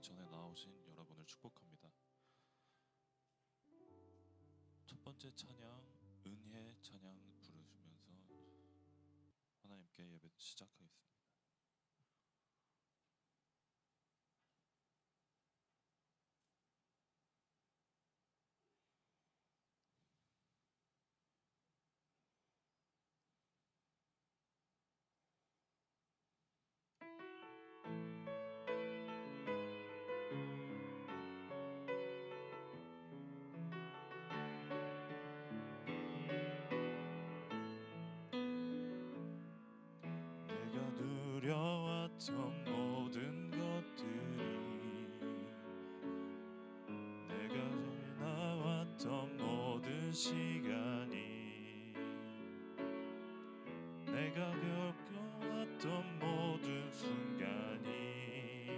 전에 나오신 여러분을 축복합니다. 첫 번째 찬양, 은혜 찬양 부르시면서 하나님께 예배 시작하겠습니다. 내가 누려왔던 모든 것들이, 내가 지나왔던 모든 시간이, 내가 겪어왔던 모든 순간이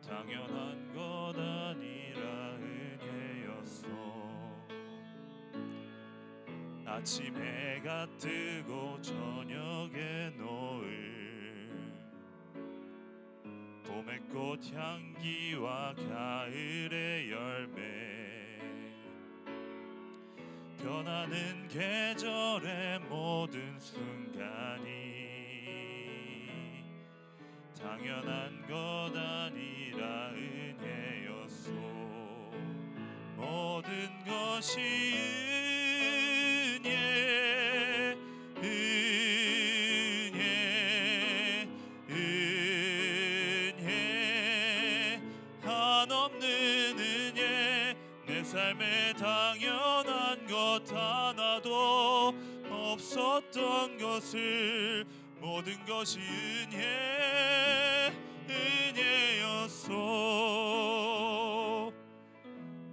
당연한 것 아니라 은혜였어. 아침 해가 뜨고 저녁에 노을, 봄의 꽃향기와 가을의 열매, 변하는 계절의 모든 순간이 당연한 것 아니라 은혜였소. 모든 것이 은혜, 은혜, 은혜, 한없는 은혜. 내 삶에 당연한 것 하나도 없었던 것을, 모든 것이 은혜, 은혜였소.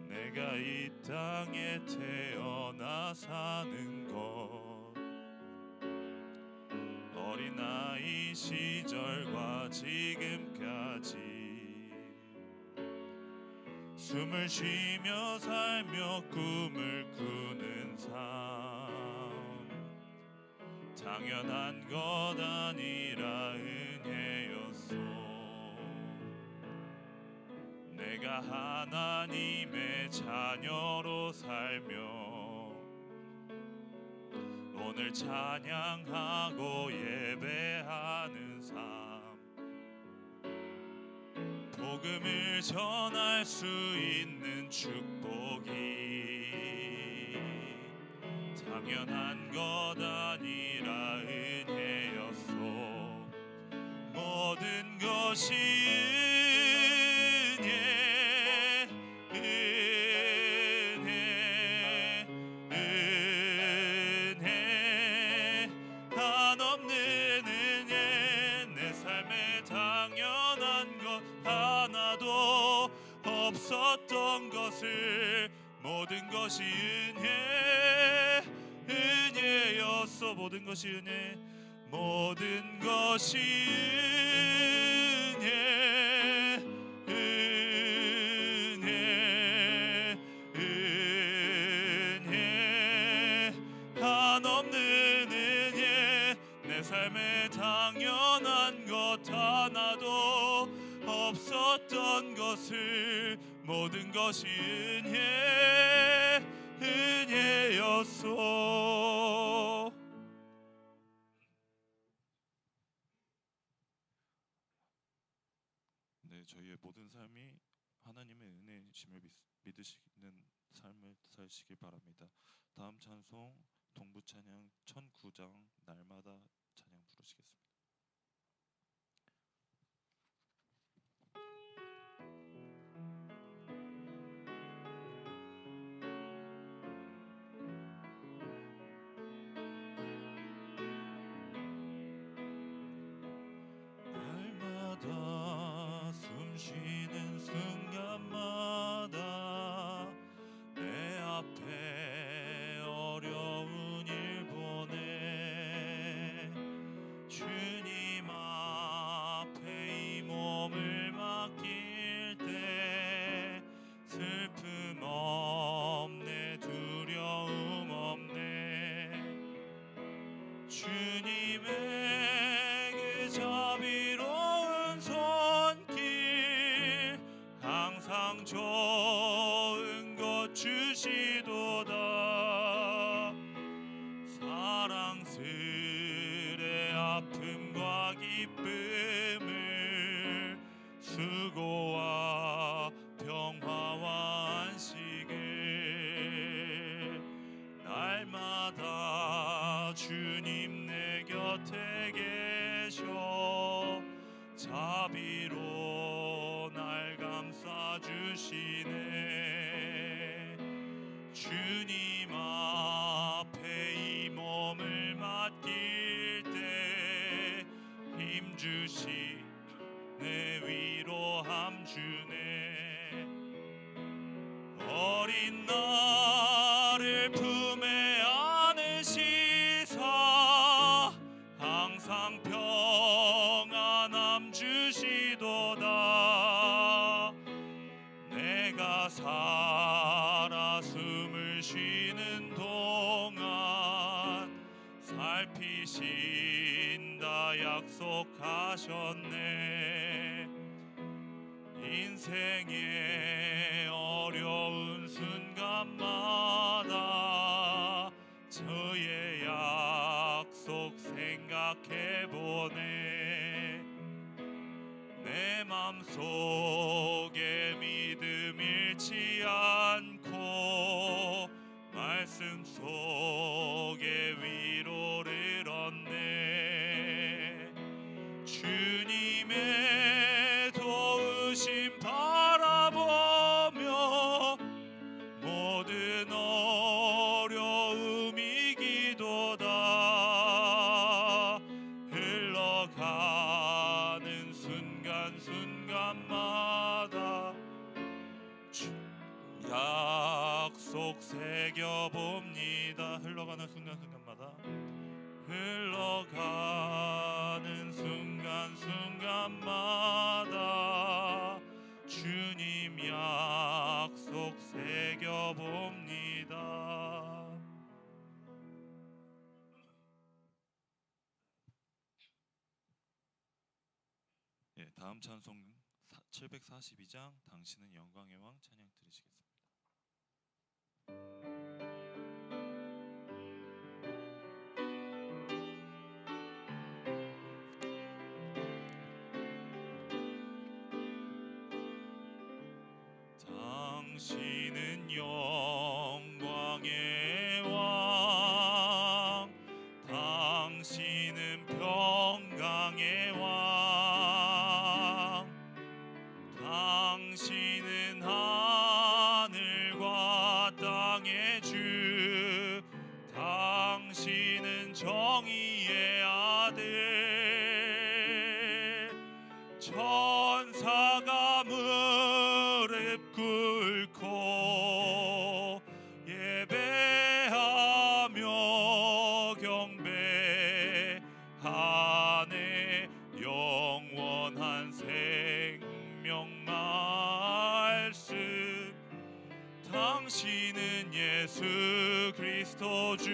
내가 이 땅에 태어나 사는 것, 어린아이 시절과 지금까지 숨을 쉬며 살며 꿈을 꾸는 삶, 당연한 것 아니라 은혜였소. 내가 하나님의 자녀로 살며 오늘 찬양하고 예배하는 삶, 복음을 전할 수 있는 축복이 당연한 것 아니라 은혜였소. 모든 것이 은혜, 은혜, 은혜, 한없는 은혜. 내 삶에 당연한 것 하나도 없었던 것을, 모든 것이 은혜, 은혜였어. 모든 것이 은혜, 모든 것이 은혜, 은혜, 은혜, 한없는 은혜. 내 삶에 당연한 것 하나도 없었던 것을, 모든 것이 은혜, 은혜였소. 네, 저희의 모든 삶이 하나님의 은혜심을 믿으시는 삶을 사시길 바랍니다. 다음 찬송 동부 찬양 1009장 날마다 찬양 부르시겠습니다. 날마다 숨 쉬는 순간마다 내 앞에 어려운 일 보내 주 가장 좋은 것 주시도다. 사랑스레 아픔과 기쁨을 수고와 평화와 안식을 날마다 주님 내 곁에 계셔 자비로 날 감싸주시네. 주님 앞에 이 몸을 맡길 때 힘주시 내 위로함 주네. 어린 나를 품에 안으시사 항상 평안함 주시도다. 내가 살아 숨을 쉬는 동안 살피신다 약속하셨네. 인생의 어려운 순간마다 저의 약속 생각해보네. 내 맘속에 믿음 잃지 않고 말씀 속에 위로를 얻네. 주님의 도우심 바라보며 모든 어려움 이기도다. 흘러가는 순간순간마다 약속 새겨봅니다. 흘러가는 순간순간마다 흘러가는 순간순간마다 주님 약속 새겨봅니다. 예, 다음 찬송은 742장 당신은 영광의 왕 찬양 드리시겠습니다. 당신은 영광의 왕, 당신은 평강의 왕, 당신은 하늘과 땅의 주, 당신은 정의의 아들. 천사가 무릎 꿇고 예배하며 경배하네. 영원한 생명 말씀, 당신은 예수 그리스도 주.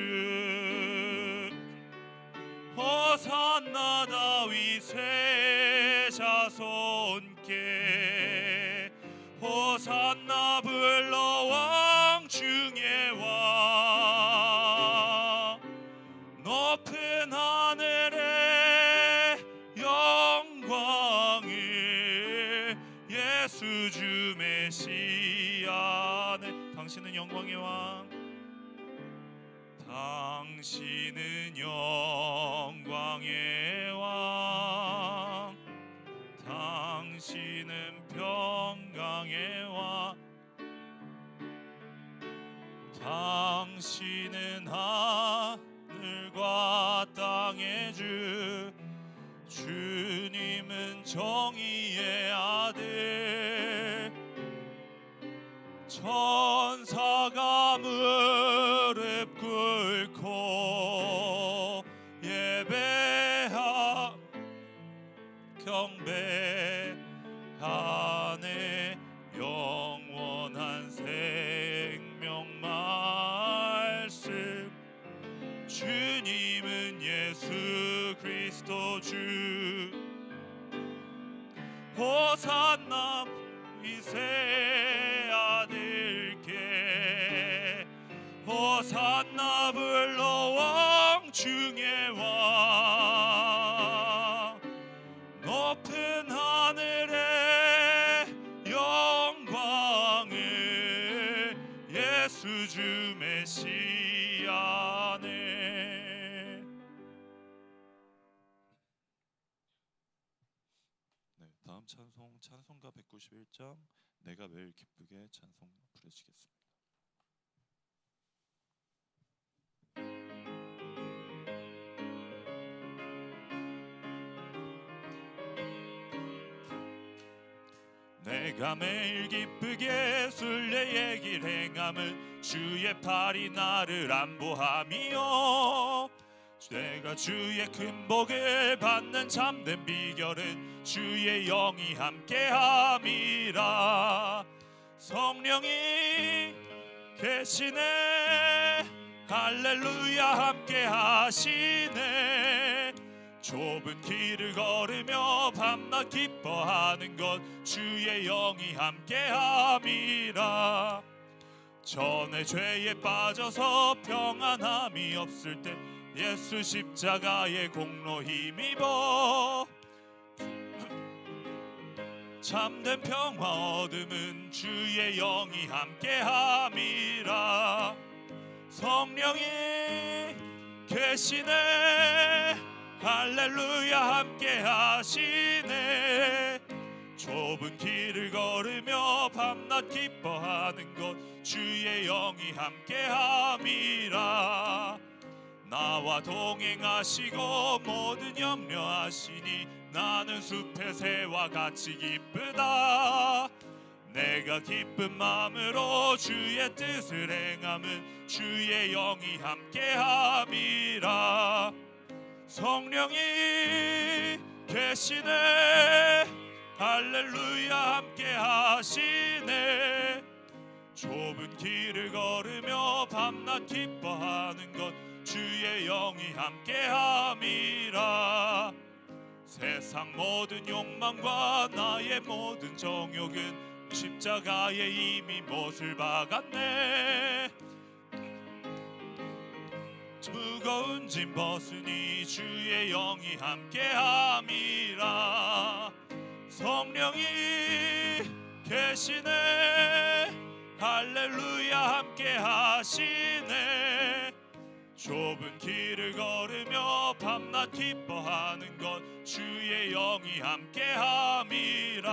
호산나 다윗의 자손께 호산나 불러 왕 중의 왕. 높은 하늘의 영광을 예수 주 메시아네. 당신은 영광의 왕, 당신은 영광의 왕, 당신은 평강의 왕, 당신은 하늘과 땅의 주. 주님은 정의의 아들. 천사가 무릎 꿇고 예배하 경배하네. 영원한 생명 말씀, 주님은 예수 그리스도 주. 호산나 다윗의 아들께 호산나 불러 왕 중의 왕 높은 하늘의 영광을 예수 주 메시아네. 네, 다음 찬송 찬송가 191장 내가 매일 기쁘게 찬송 부르시겠습니다. 내가 매일 기쁘게 순례의 길 행함은 주의 팔이 나를 안보함이요 내가 주의 큰 복을 받는 참된 비결은 주의 영이 함께함이라. 성령이 계시네 할렐루야 함께하시네. 좁은 길을 걸으며 밤낮 기뻐하는 것 주의 영이 함께함이라. 전에 죄에 빠져서 평안함이 없을 때 예수 십자가의 공로 힘입어 참된 평화 얻음은 주의 영이 함께함이라. 성령이 계시네 할렐루야 함께하시네. 좁은 길을 걸으며 밤낮 기뻐하는 것 주의 영이 함께함이라. 나와 동행하시고 모든 염려하시니 나는 숲의 새와 같이 기쁘다. 내가 기쁜 마음으로 주의 뜻을 행함은 주의 영이 함께함이라. 성령이 계시네 할렐루야 함께하시네. 좁은 길을 걸으며 밤낮 기뻐하는 것 주의 영이 함께함이라. 세상 모든 욕망과 나의 모든 정욕은 십자가에 이미 못을 박았네. 무거운 짐 벗으니 주의 영이 함께함이라. 성령이 계시네 할렐루야 함께하시네. 좁은 길을 걸으며 밤낮 기뻐하는 것 주의 영이 함께함이라.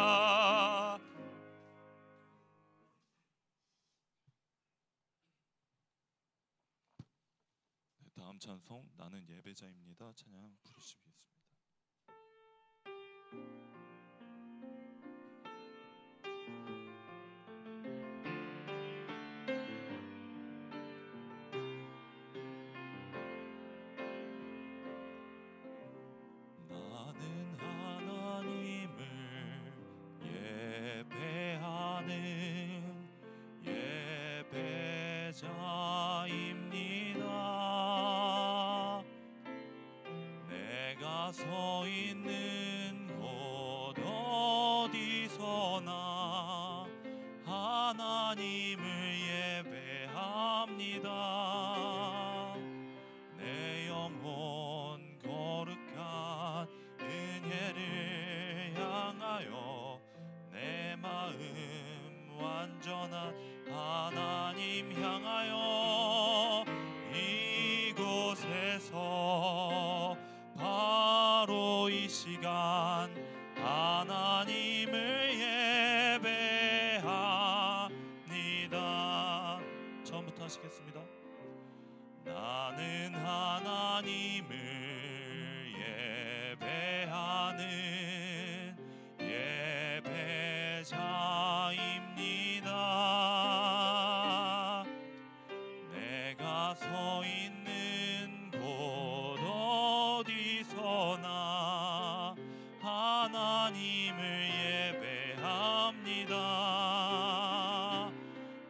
네, 다음 찬송 나는 예배자입니다. 찬양 부르시겠습니다. 내가 서 있는 곳 어디서나 하나님을 예배합니다. 내 영혼 거룩한 은혜를 향하여 내 마음 완전한 하나님 향하여 이곳에서 바로 이 시간 하나님을 예배합니다. 처음부터 하시겠습니다. 나는 하나님을 예배하는 예배자입니다. 내가 서 있는 곳 어디서나 하나님을 예배합니다.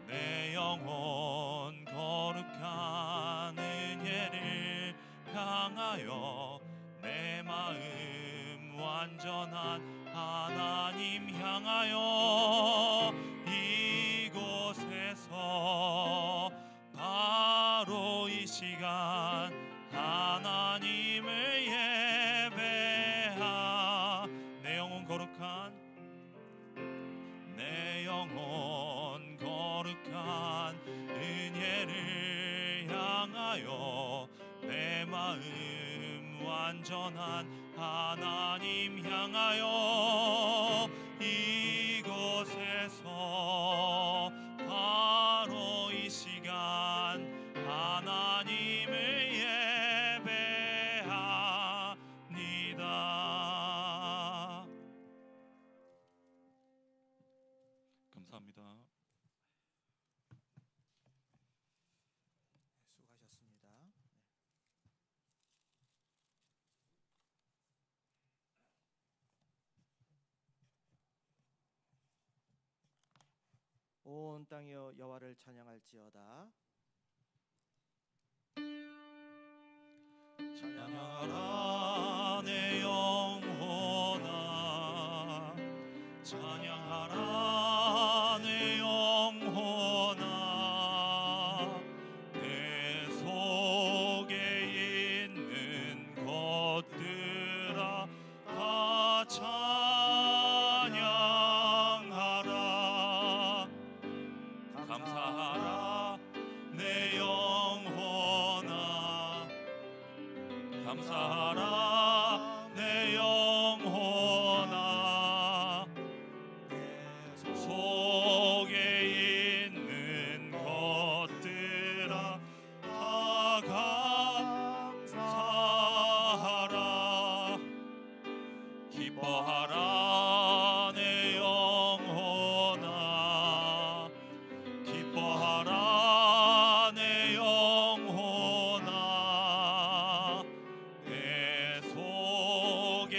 내 영혼 거룩한 은혜를 향하여 내 마음 완전한 하나님 향하여 내 영혼 거룩한 은혜를 향하여 내 마음 완전한 하나님 향하여 이곳에서 바로 이 시간 하나님을 예배합니다. 감사합니다. 수고하셨습니다. 온 땅이여 여호와를 찬양할지어다. 찬양하라 내 영혼아, 찬양하라 내 영혼아, 내 속에 있는 것들아 다 찬양하라. 감사하라 내 영혼아, 감사하라 내 영혼아, 속에 있는 것들아 다 감사하라. 기뻐하라 내 영혼아, 기뻐하라 내 영혼아, 내 속에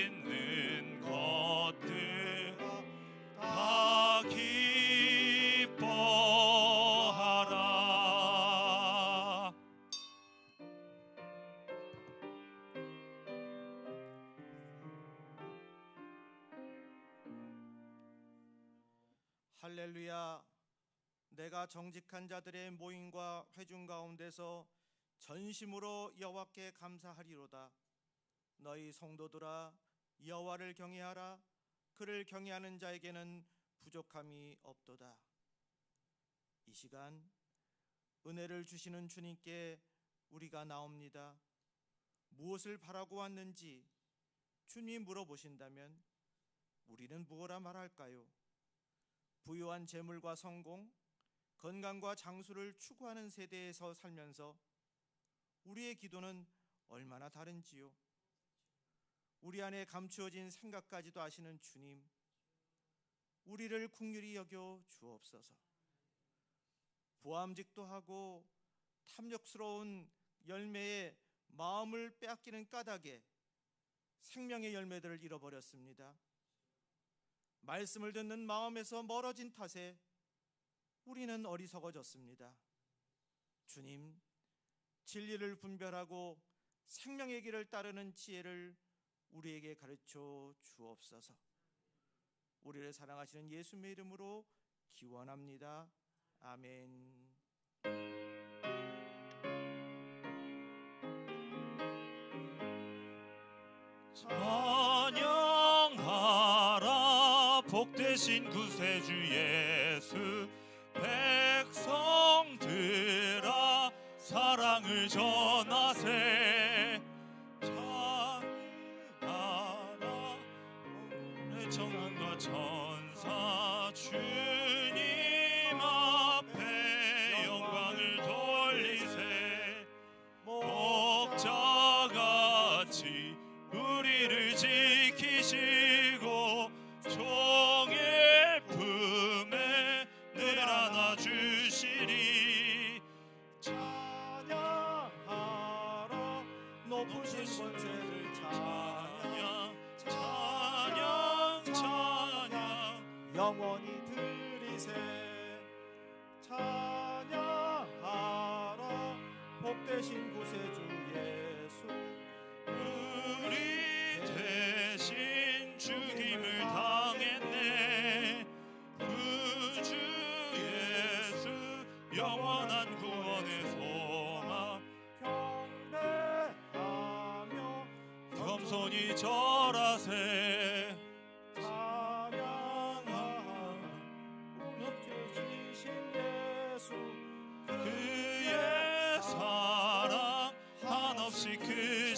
있는 것들 다 기뻐하라. 할렐루야. 내가 정직한 자들의 모임과 회중 가운데서 전심으로 여호와께 감사하리로다. 너희 성도들아 여호와를 경외하라. 그를 경외하는 자에게는 부족함이 없도다. 이 시간 은혜를 주시는 주님께 우리가 나옵니다. 무엇을 바라고 왔는지 주님 물어보신다면 우리는 무엇라 말할까요? 부유한 재물과 성공, 건강과 장수를 추구하는 세대에서 살면서 우리의 기도는 얼마나 다른지요? 우리 안에 감추어진 생각까지도 아시는 주님, 우리를 긍휼히 여겨 주옵소서. 보암직도 하고 탐욕스러운 열매에 마음을 빼앗기는 까닭에 생명의 열매들을 잃어버렸습니다. 말씀을 듣는 마음에서 멀어진 탓에 우리는 어리석어졌습니다. 주님, 진리를 분별하고 생명의 길을 따르는 지혜를 우리에게 가르쳐 주옵소서. 우리를 사랑하시는 예수님의 이름으로 기원합니다. 아멘. 찬양하라 복되신 구세주 예수, 백성들아 사랑을 전하세. 찬양하라 내 정원과 천사 주님 앞에 영광을 돌리세. 목자같이 우리를 지키시고 종의 품에 늘 안아주시리. 찬양하라 높으신 권세를 찬양, 찬양 찬양 영원히 드리세. 찬양하라 복되신 구세주 예수, 우리 대신 죽임을 당했네. 구주 예수 영원한 구원의 소망, 경배하며 겸손히 절하세.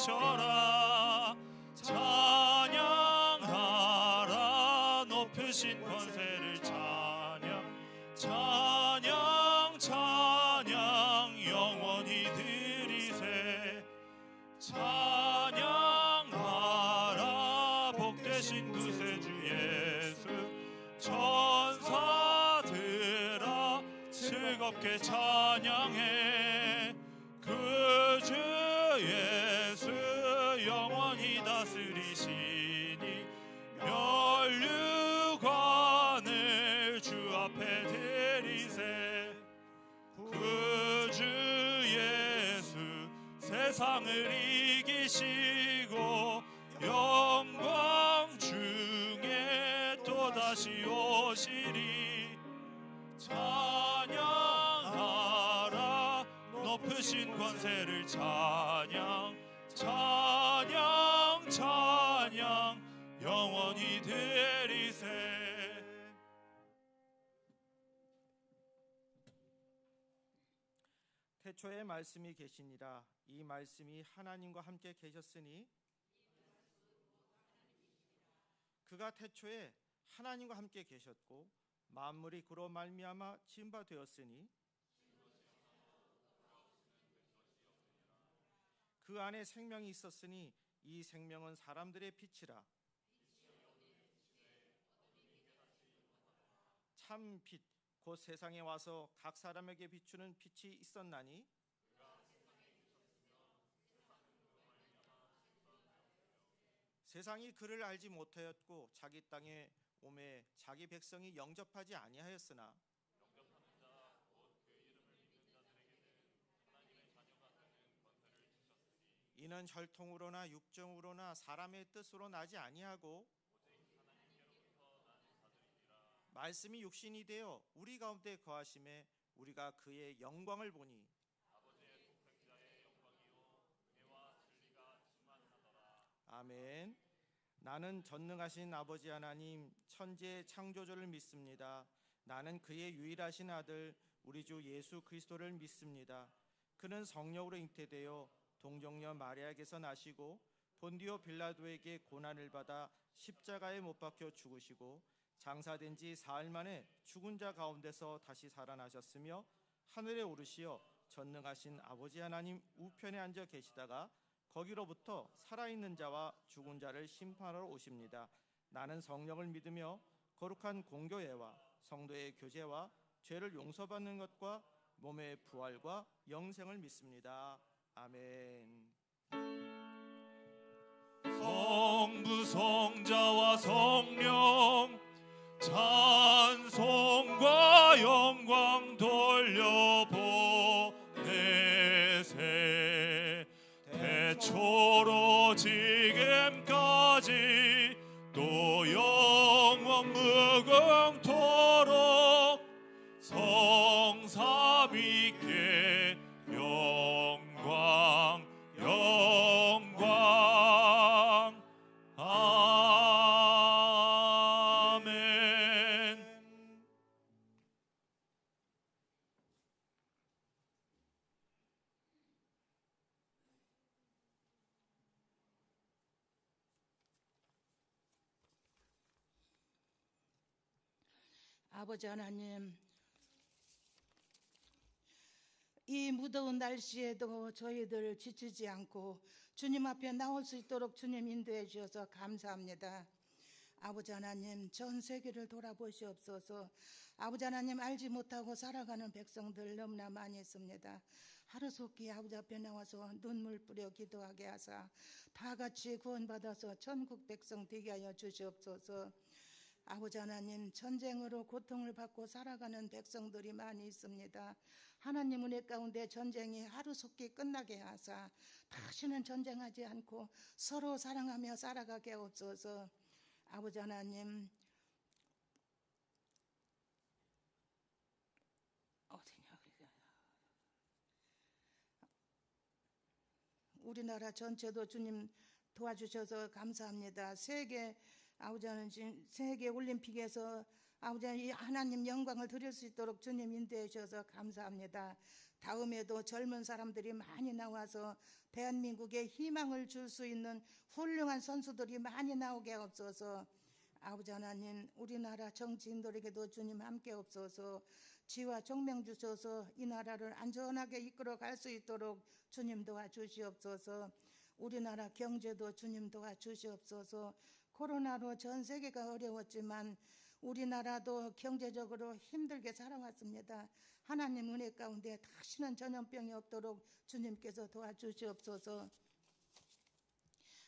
받으셔라. 찬양하라. 높으신 권세를 찬양 찬양 찬양 영원히 드리세. 찬양하라. 복되신 구세주 예수. 천사들아 즐겁게 찬양해. 그 주 예수 영원히 다스리시니 멸류관을 주 앞에 드리세. 그 주 예수 세상을 이기시고 영광 중에 또다시 오시리. 찬양하라. 높으신 권세를 찬양 찬양 찬양 영원히 드리세. 태초에 말씀이 계시니라. 이 말씀이 하나님과 함께 계셨으니 그가 태초에 하나님과 함께 계셨고 만물이 그로 말미암아 지은 바 되었으니 그 안에 생명이 있었으니 이 생명은 사람들의 빛이라. 참 빛 곧 세상에 와서 각 사람에게 비추는 빛이 있었나니 세상이 그를 알지 못하였고 자기 땅에 오매 자기 백성이 영접하지 아니하였으나 이는 혈통으로나 육정으로나 사람의 뜻으로 나지 아니하고 말씀이 육신이 되어 우리 가운데 거하심에 우리가 그의 영광을 보니 아멘. 나는 전능하신 아버지 하나님 천지의 창조주를 믿습니다. 나는 그의 유일하신 아들 우리 주 예수 그리스도를 믿습니다. 그는 성령으로 잉태되어 동정녀 마리아에게서 나시고 본디오 빌라도에게 고난을 받아 십자가에 못 박혀 죽으시고 장사된 지 사흘 만에 죽은 자 가운데서 다시 살아나셨으며 하늘에 오르시어 전능하신 아버지 하나님 우편에 앉아 계시다가 거기로부터 살아있는 자와 죽은 자를 심판하러 오십니다. 나는 성령을 믿으며 거룩한 공교회와 성도의 교제와 죄를 용서받는 것과 몸의 부활과 영생을 믿습니다. 아멘. 성부 성자와 성령 찬송과 영광 돌려보내세. 태초로 지금까지 또 영원 무궁토록 성삼위께 영광 영광 아멘. 아버지 하나님, 이 무더운 날씨에도 저희들 지치지 않고 주님 앞에 나올 수 있도록 주님 인도해 주셔서 감사합니다. 아버지 하나님, 전 세계를 돌아보시옵소서. 아버지 하나님, 알지 못하고 살아가는 백성들 너무나 많이 있습니다. 하루속히 아버지 앞에 나와서 눈물 뿌려 기도하게 하사 다 같이 구원받아서 천국 백성 되게 하여 주시옵소서. 아버지 하나님, 전쟁으로 고통을 받고 살아가는 백성들이 많이 있습니다. 하나님 은혜 가운데 전쟁이 하루속히 끝나게 하사 다시는 전쟁하지 않고 서로 사랑하며 살아가게 하옵소서. 아버지 하나님, 우리나라 전체도 주님 도와주셔서 감사합니다. 세계 아버지 하나님 세계 올림픽에서 아버지 하나님 이 하나님 영광을 드릴 수 있도록 주님 인도해 주셔서 감사합니다. 다음에도 젊은 사람들이 많이 나와서 대한민국에 희망을 줄 수 있는 훌륭한 선수들이 많이 나오게 없어서 아버지 하나님 우리나라 정치인들에게도 주님 함께 없어서 지와 총명 주셔서 이 나라를 안전하게 이끌어 갈 수 있도록 주님 도와주시옵소서. 우리나라 경제도 주님 도와주시옵소서. 코로나로 전 세계가 어려웠지만 우리나라도 경제적으로 힘들게 살아왔습니다. 하나님 은혜 가운데 다시는 전염병이 없도록 주님께서 도와주시옵소서.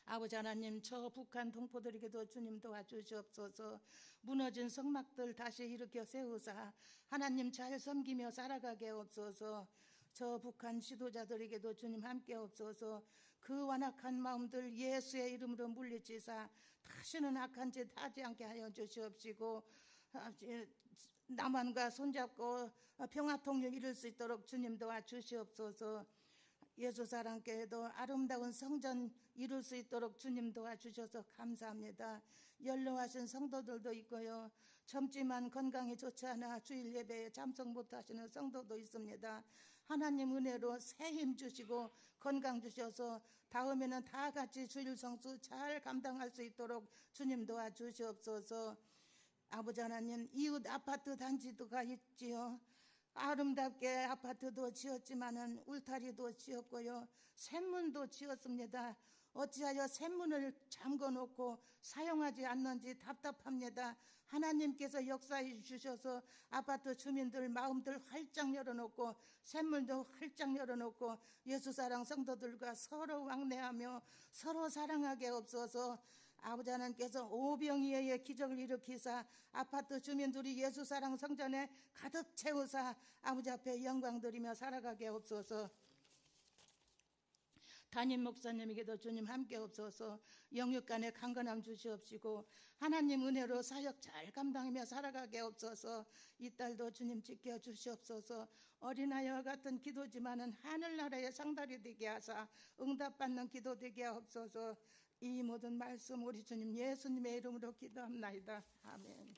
아버지 하나님 저 북한 동포들에게도 주님 도와주시옵소서. 무너진 성막들 다시 일으켜 세우사 하나님 잘 섬기며 살아가게 없소서. 저 북한 지도자들에게도 주님 함께 없소서. 그 완악한 마음들 예수의 이름으로 물리치사 다시는 악한 짓 하지 않게 하여 주시옵시고 남한과 손잡고 평화통일 이룰 수 있도록 주님 도와주시옵소서. 예수사랑교회도 아름다운 성전 이룰 수 있도록 주님 도와주셔서 감사합니다. 연로하신 성도들도 있고요. 젊지만 건강이 좋지 않아 주일 예배에 참석 못하시는 성도도 있습니다. 하나님 은혜로 새 힘 주시고 건강 주셔서 다음에는 다 같이 주일 성수 잘 감당할 수 있도록 주님 도와주시옵소서. 아버지 하나님 이웃 아파트 단지가 있지요. 아름답게 아파트도 지었지만은 울타리도 지었고요. 샘문도 지었습니다. 어찌하여 샘문을 잠궈놓고 사용하지 않는지 답답합니다. 하나님께서 역사해 주셔서 아파트 주민들 마음들 활짝 열어놓고 샘문도 활짝 열어놓고 예수사랑 성도들과 서로 왕래하며 서로 사랑하게 없어서 아버지 하나님께서 오병이어의 기적을 일으키사 아파트 주민들이 예수사랑 성전에 가득 채우사 아버지 앞에 영광 드리며 살아가게 없어서 담임 목사님에게도 주님 함께 없어서 영육간에 강건함 주시옵시고 하나님 은혜로 사역 잘 감당하며 살아가게 없어서 이 딸도 주님 지켜주시옵소서. 어린아이와 같은 기도지만은 하늘나라의 상달이 되게 하사 응답받는 기도 되게 하옵소서. 이 모든 말씀 우리 주님 예수님의 이름으로 기도합나이다. 아멘.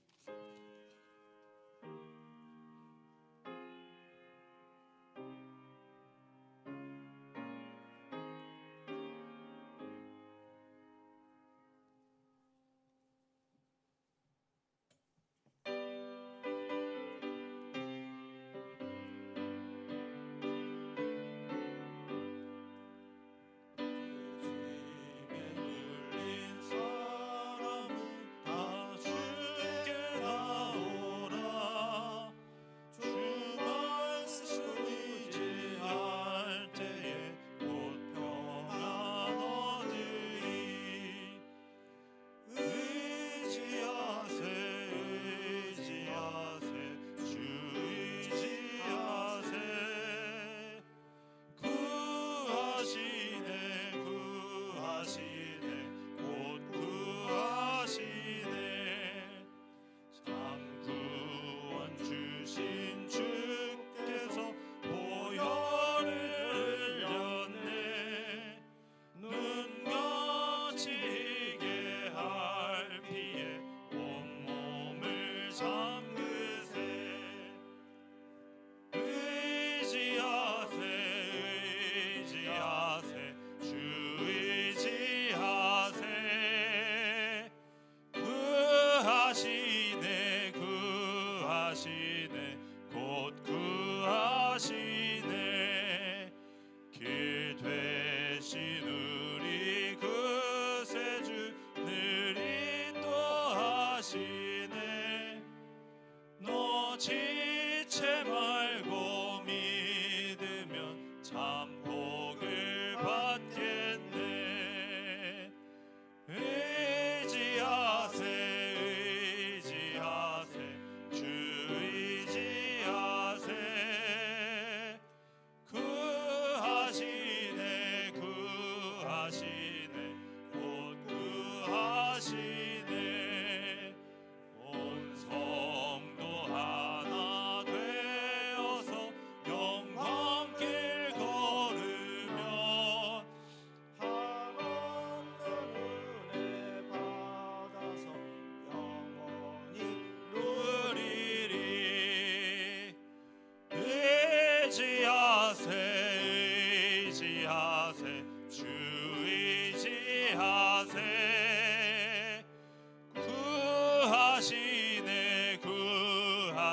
온 성도 하나 되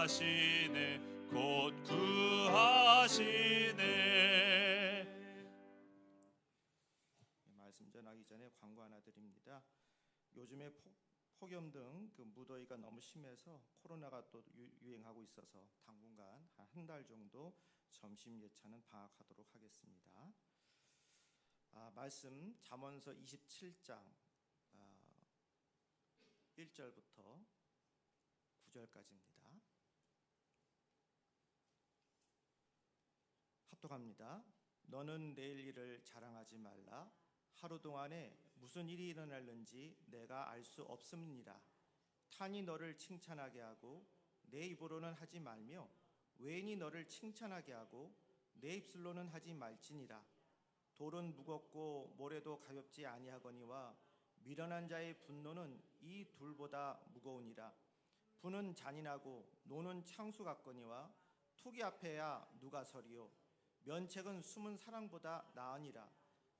구하시네 곧 구하시네. 말씀 전하기 전에 광고 하나 드립니다. 요즘에 폭염 등 그 무더위가 너무 심해서 코로나가 또 유행하고 있어서 당분간 한 달 정도 점심 예찬은 방학하도록 하겠습니다. 말씀 잠언서 27장 1절부터 9절까지입니다. 합독합니다. 너는 내일 일을 자랑하지 말라. 하루 동안에 무슨 일이 일어날는지 내가 알 수 없음이니라. 탄이 너를 칭찬하게 하고 내 입으로는 하지 말며 외인이 너를 칭찬하게 하고 내 입술로는 하지 말지니라. 돌은 무겁고 모래도 가볍지 아니하거니와 미련한 자의 분노는 이 둘보다 무거우니라. 분은 잔인하고 노는 창수 같거니와 투기 앞에야 누가 서리요. 면책은 숨은 사랑보다 나으니라.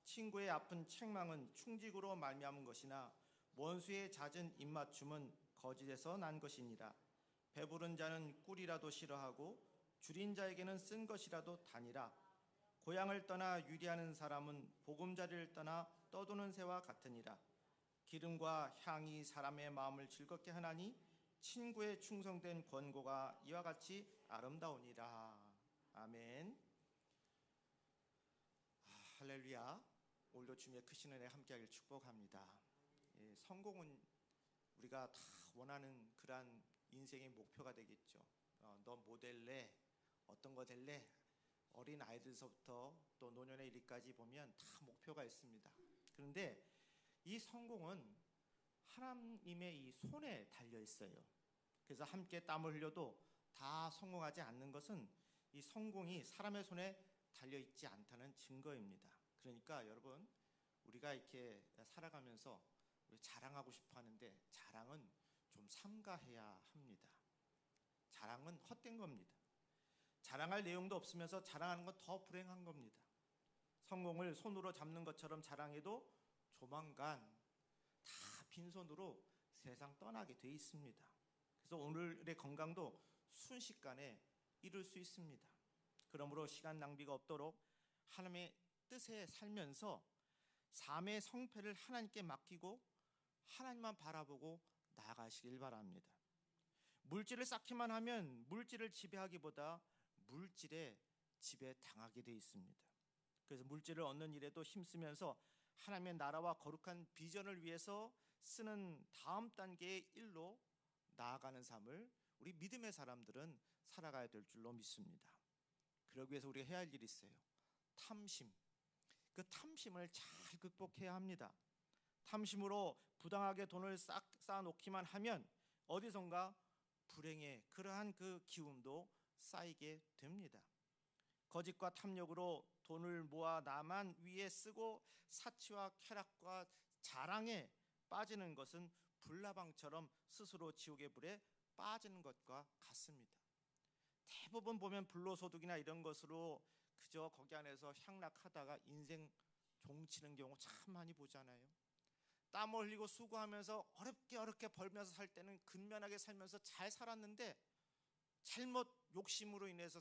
친구의 아픈 책망은 충직으로 말미암은 것이나 원수의 잦은 입맞춤은 거짓에서 난 것이니라. 배부른 자는 꿀이라도 싫어하고 줄인 자에게는 쓴 것이라도 다니라. 고향을 떠나 유리하는 사람은 보금자리를 떠나 떠도는 새와 같으니라. 기름과 향이 사람의 마음을 즐겁게 하나니 친구의 충성된 권고가 이와 같이 아름다우니라. 아멘. 할렐루야. 오늘도 주님의 크신 은혜 함께하길 축복합니다. 성공은 우리가 다 원하는 그러한 인생의 목표가 되겠죠. 너 뭐 될래? 어떤 거 될래? 어린 아이들서부터 또 노년에 이르기까지 보면 다 목표가 있습니다. 그런데 이 성공은 하나님의 이 손에 달려 있어요. 그래서 함께 땀을 흘려도 다 성공하지 않는 것은 이 성공이 사람의 손에 달려 있지 않다는 증거입니다. 그러니까 여러분, 우리가 이렇게 살아가면서 자랑하고 싶어 하는데 자랑은 좀 삼가해야 합니다. 자랑은 헛된 겁니다. 자랑할 내용도 없으면서 자랑하는 건 더 불행한 겁니다. 성공을 손으로 잡는 것처럼 자랑해도 조만간 다 빈손으로 세상 떠나게 돼 있습니다. 그래서 오늘의 건강도 순식간에 이룰 수 있습니다. 그러므로 시간 낭비가 없도록 하나님의 뜻에 살면서 삶의 성패를 하나님께 맡기고 하나님만 바라보고 나아가시길 바랍니다. 물질을 쌓기만 하면 물질을 지배하기보다 물질에 지배당하게 돼 있습니다. 그래서 물질을 얻는 일에도 힘쓰면서 하나님의 나라와 거룩한 비전을 위해서 쓰는 다음 단계의 일로 나아가는 삶을 우리 믿음의 사람들은 살아가야 될 줄로 믿습니다. 그러기 위해서 우리가 해야 할 일이 있어요. 탐심. 그 탐심을 잘 극복해야 합니다. 탐심으로 부당하게 돈을 쌓아놓기만 하면 어디선가 불행의 그러한 그 기운도 쌓이게 됩니다. 거짓과 탐욕으로 돈을 모아 나만 위에 쓰고 사치와 쾌락과 자랑에 빠지는 것은 불나방처럼 스스로 지옥의 불에 빠지는 것과 같습니다. 대부분 보면 불로소득이나 이런 것으로 그저 거기 안에서 향락하다가 인생 종치는 경우 참 많이 보잖아요. 땀 흘리고 수고하면서 어렵게 벌면서 살 때는 근면하게 살면서 잘 살았는데 잘못 욕심으로 인해서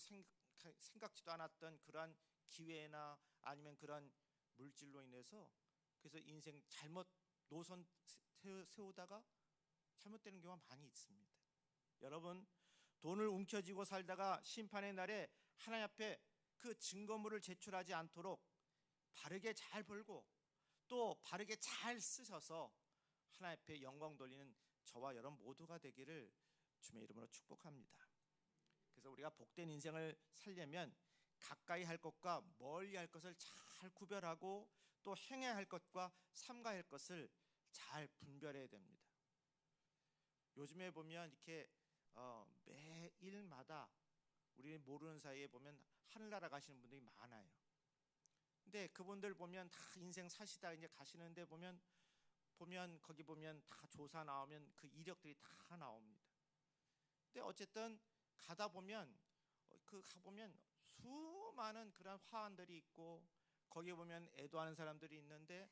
생각지도 않았던 그러한 기회나 아니면 그러한 물질로 인해서 그래서 인생 잘못 노선 세우다가 잘못되는 경우가 많이 있습니다. 여러분, 돈을 움켜쥐고 살다가 심판의 날에 하나님 앞에 그 증거물을 제출하지 않도록 바르게 잘 벌고 또 바르게 잘 쓰셔서 하나님 앞에 영광 돌리는 저와 여러분 모두가 되기를 주님의 이름으로 축복합니다. 그래서 우리가 복된 인생을 살려면 가까이 할 것과 멀리 할 것을 잘 구별하고 또 행해야 할 것과 삼가야 할 것을 잘 분별해야 됩니다. 요즘에 보면 이렇게 매일마다 우리 모르는 사이에 보면 하늘나라 가시는 분들이 많아요. 근데 그분들 보면 다 인생 사시다 이제 가시는데 보면 거기 보면 다 조사 나오면 그 이력들이 다 나옵니다. 근데 어쨌든 가다 보면 수많은 그런 화환들이 있고 거기에 보면 애도하는 사람들이 있는데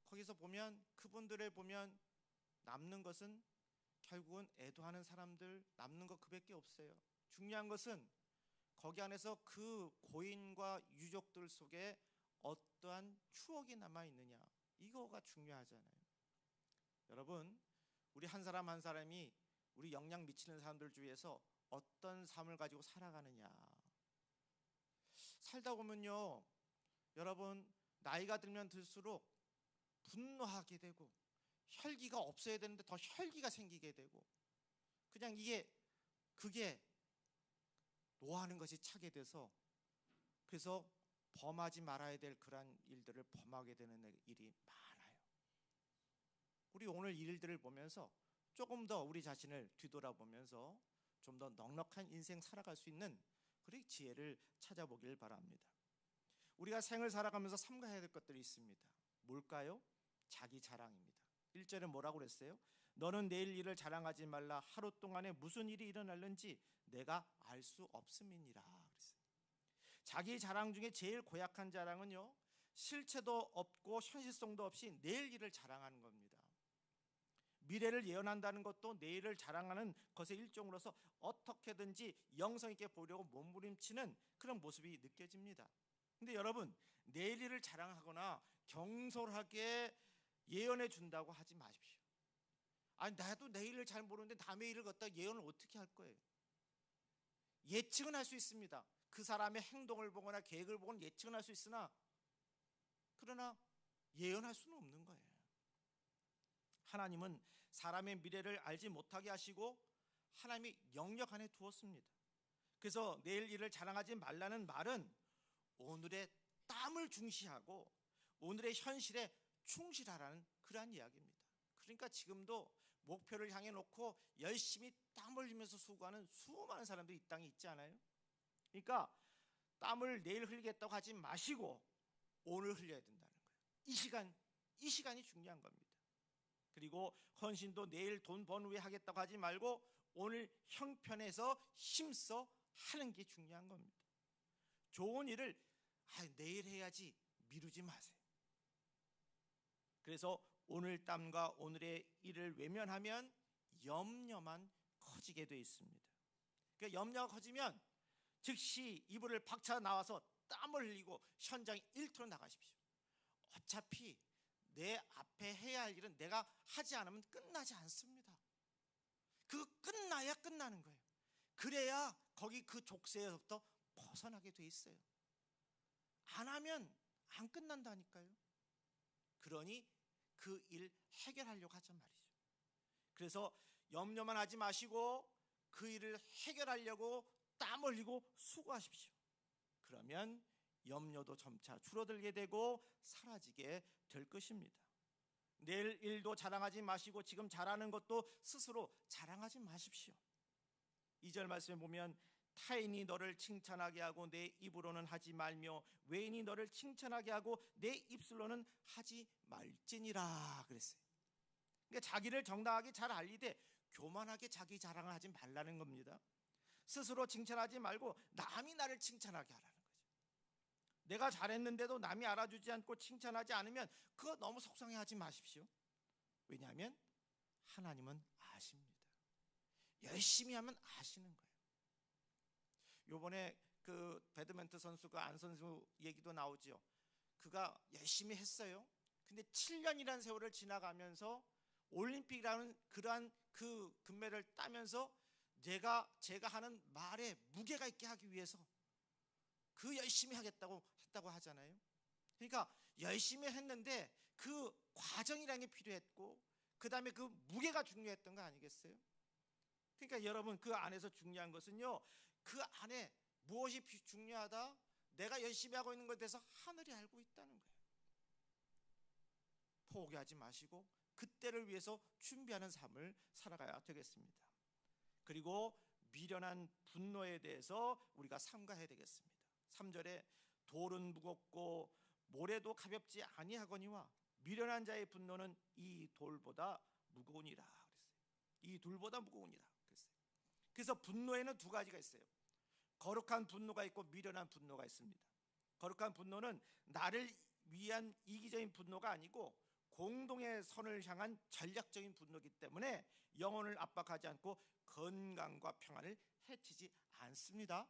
거기서 보면 그분들을 보면 남는 것은 결국은 애도하는 사람들 남는 거 그밖에 없어요. 중요한 것은 거기 안에서 그 고인과 유족들 속에 어떠한 추억이 남아있느냐, 이거가 중요하잖아요. 여러분, 우리 한 사람 한 사람이 우리 영향 미치는 사람들 중에서 어떤 삶을 가지고 살아가느냐, 살다 보면요, 여러분, 나이가 들면 들수록 분노하게 되고 혈기가 없어야 되는데 더 혈기가 생기게 되고, 그냥 그게 노하는 것이 차게 돼서, 그래서 범하지 말아야 될 그러한 일들을 범하게 되는 일이 많아요. 우리 오늘 일들을 보면서 조금 더 우리 자신을 뒤돌아보면서 좀 더 넉넉한 인생 살아갈 수 있는 그런 지혜를 찾아보길 바랍니다. 우리가 생을 살아가면서 삼가해야 될 것들이 있습니다. 뭘까요? 자기 자랑입니다. 1절에 뭐라고 그랬어요? 너는 내일 일을 자랑하지 말라. 하루 동안에 무슨 일이 일어날는지 내가 알 수 없음이니라 그랬어요. 자기 자랑 중에 제일 고약한 자랑은요, 실체도 없고 현실성도 없이 내일 일을 자랑하는 겁니다. 미래를 예언한다는 것도 내일을 자랑하는 것의 일종으로서 어떻게든지 영성 있게 보려고 몸부림치는 그런 모습이 느껴집니다. 근데 여러분, 내일 일을 자랑하거나 경솔하게 예언해 준다고 하지 마십시오. 아니, 나도 내일을 잘 모르는데 남의 일을 갖다 예언을 어떻게 할 거예요? 예측은 할 수 있습니다. 그 사람의 행동을 보거나 계획을 보고는 예측은 할 수 있으나, 그러나 예언할 수는 없는 거예요. 하나님은 사람의 미래를 알지 못하게 하시고 하나님이 영역 안에 두었습니다. 그래서 내일 일을 자랑하지 말라는 말은 오늘의 땀을 중시하고 오늘의 현실에 충실하라는 그러한 이야기입니다. 그러니까 지금도 목표를 향해 놓고 열심히 땀 흘리면서 수고하는 수많은 사람들이 이 땅에 있지 않아요? 그러니까 땀을 내일 흘리겠다고 하지 마시고 오늘 흘려야 된다는 거예요. 이 시간이 중요한 겁니다. 그리고 헌신도 내일 돈 번 후에 하겠다고 하지 말고 오늘 형편에서 힘써 하는 게 중요한 겁니다. 좋은 일을 내일 해야지 미루지 마세요. 그래서 오늘 땀과 오늘의 일을 외면하면 염려만 커지게 되어 있습니다. 그러니까 염려가 커지면 즉시 이불을 박차 나와서 땀을 흘리고 현장 일터로 나가십시오. 어차피 내 앞에 해야 할 일은 내가 하지 않으면 끝나지 않습니다. 그거 끝나야 끝나는 거예요. 그래야 거기 그 족쇄에서부터 벗어나게 돼 있어요. 안 하면 안 끝난다니까요. 그러니 그 일 해결하려고 하란 말이죠. 그래서 염려만 하지 마시고 그 일을 해결하려고 땀 흘리고 수고하십시오. 그러면 염려도 점차 줄어들게 되고 사라지게 될 것입니다. 내일 일도 자랑하지 마시고 지금 잘하는 것도 스스로 자랑하지 마십시오. 2절 말씀에 보면 타인이 너를 칭찬하게 하고 내 입으로는 하지 말며 외인이 너를 칭찬하게 하고 내 입술로는 하지 말지니라 그랬어요. 그러니까 자기를 정당하게 잘 알리되 교만하게 자기 자랑을 하지 말라는 겁니다. 스스로 칭찬하지 말고 남이 나를 칭찬하게 하라는 거죠. 내가 잘했는데도 남이 알아주지 않고 칭찬하지 않으면 그거 너무 속상해하지 마십시오. 왜냐하면 하나님은 아십니다. 열심히 하면 아시는 거예요. 요번에 그 배드민턴 선수 그 안 선수 얘기도 나오죠. 그가 열심히 했어요. 근데 7년이라는 세월을 지나가면서 올림픽이라는 그러한 그 금메달을 따면서 제가 하는 말에 무게가 있게 하기 위해서 그 열심히 하겠다고 했다고 하잖아요. 그러니까 열심히 했는데 그 과정이라는 게 필요했고 그 다음에 그 무게가 중요했던 거 아니겠어요? 그러니까 여러분, 그 안에서 중요한 것은요, 그 안에 무엇이 중요하다? 내가 열심히 하고 있는 것에 대해서 하늘이 알고 있다는 거예요. 포기하지 마시고 그때를 위해서 준비하는 삶을 살아가야 되겠습니다. 그리고 미련한 분노에 대해서 우리가 삼가해야 되겠습니다. 3절에 돌은 무겁고 모래도 가볍지 아니하거니와 미련한 자의 분노는 이 돌보다 무거우니라 그랬어요. 이 돌보다 무거우니라 그랬어요. 그래서 분노에는 두 가지가 있어요. 거룩한 분노가 있고 미련한 분노가 있습니다. 거룩한 분노는 나를 위한 이기적인 분노가 아니고 공동의 선을 향한 전략적인 분노이기 때문에 영혼을 압박하지 않고 건강과 평안을 해치지 않습니다.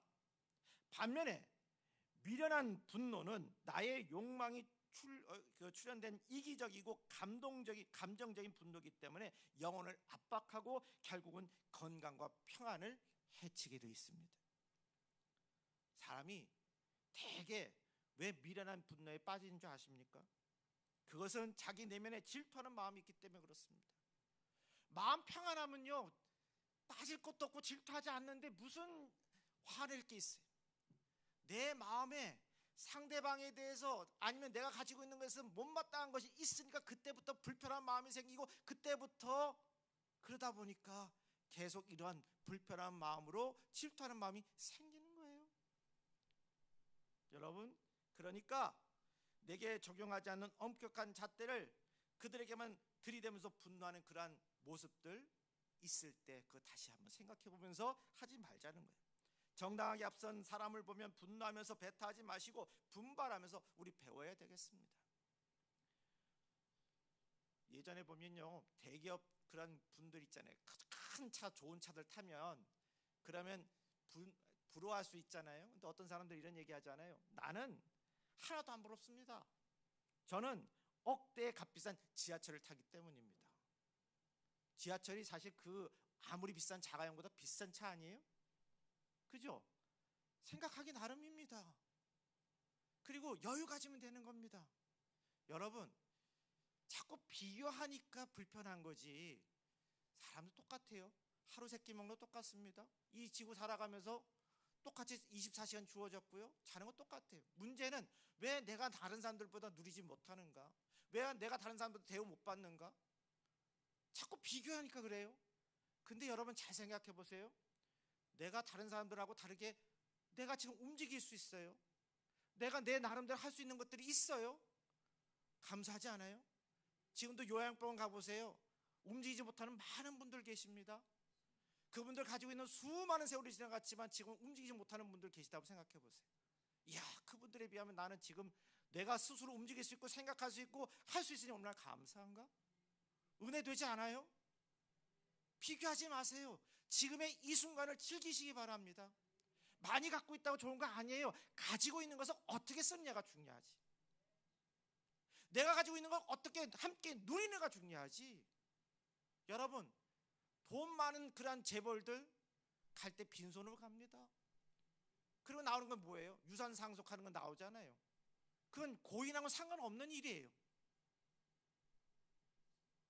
반면에 미련한 분노는 나의 욕망이 출현된 이기적이고 감정적인 분노이기 때문에 영혼을 압박하고 결국은 건강과 평안을 해치게 되어 있습니다. 사람이 대개 왜 미련한 분노에 빠지는 줄 아십니까? 그것은 자기 내면에 질투하는 마음이 있기 때문에 그렇습니다. 마음 평안하면요, 빠질 것도 없고 질투하지 않는데 무슨 화낼 게 있어요. 내 마음에 상대방에 대해서 아니면 내가 가지고 있는 것은 못마땅한 것이 있으니까 그때부터 불편한 마음이 생기고, 그때부터 그러다 보니까 계속 이러한 불편한 마음으로 질투하는 마음이 생기는 거예요. 여러분, 그러니까 내게 적용하지 않는 엄격한 잣대를 그들에게만 들이대면서 분노하는 그러한 모습들 있을 때 그거 다시 한번 생각해 보면서 하지 말자는 거예요. 정당하게 앞선 사람을 보면 분노하면서 배타하지 마시고 분발하면서 우리 배워야 되겠습니다. 예전에 보면요, 대기업 그런 분들 있잖아요. 큰 차, 좋은 차들 타면 그러면 부러워할 수 있잖아요. 근데 어떤 사람들 이런 얘기 하잖아요. 나는 하나도 안 부럽습니다. 저는 억대의 값비싼 지하철을 타기 때문입니다. 지하철이 사실 그 아무리 비싼 자가용보다 비싼 차 아니에요? 그죠? 생각하기 나름입니다. 그리고 여유 가지면 되는 겁니다. 여러분, 자꾸 비교하니까 불편한 거지 사람도 똑같아요. 하루 세끼 먹는 거 똑같습니다. 이 지구 살아가면서 똑같이 24시간 주어졌고요. 자는 거 똑같아요. 문제는 왜 내가 다른 사람들보다 누리지 못하는가? 왜 내가 다른 사람들보다 대우 못 받는가? 자꾸 비교하니까 그래요. 근데 여러분 잘 생각해 보세요. 내가 다른 사람들하고 다르게 내가 지금 움직일 수 있어요. 내가 내 나름대로 할 수 있는 것들이 있어요. 감사하지 않아요? 지금도 요양병원 가보세요. 움직이지 못하는 많은 분들 계십니다. 그분들 가지고 있는 수많은 세월이 지나갔지만 지금 움직이지 못하는 분들 계시다고 생각해 보세요. 이야, 그분들에 비하면 나는 지금 내가 스스로 움직일 수 있고 생각할 수 있고 할 수 있으니 얼마나 감사한가? 은혜 되지 않아요? 비교하지 마세요. 지금의 이 순간을 즐기시기 바랍니다. 많이 갖고 있다고 좋은 거 아니에요. 가지고 있는 것을 어떻게 쓰느냐가 중요하지. 내가 가지고 있는 걸 어떻게 함께 누리느냐가 중요하지. 여러분, 돈 많은 그런 재벌들 갈 때 빈손으로 갑니다. 그리고 나오는 건 뭐예요? 유산 상속하는 건 나오잖아요. 그건 고인하고 상관없는 일이에요.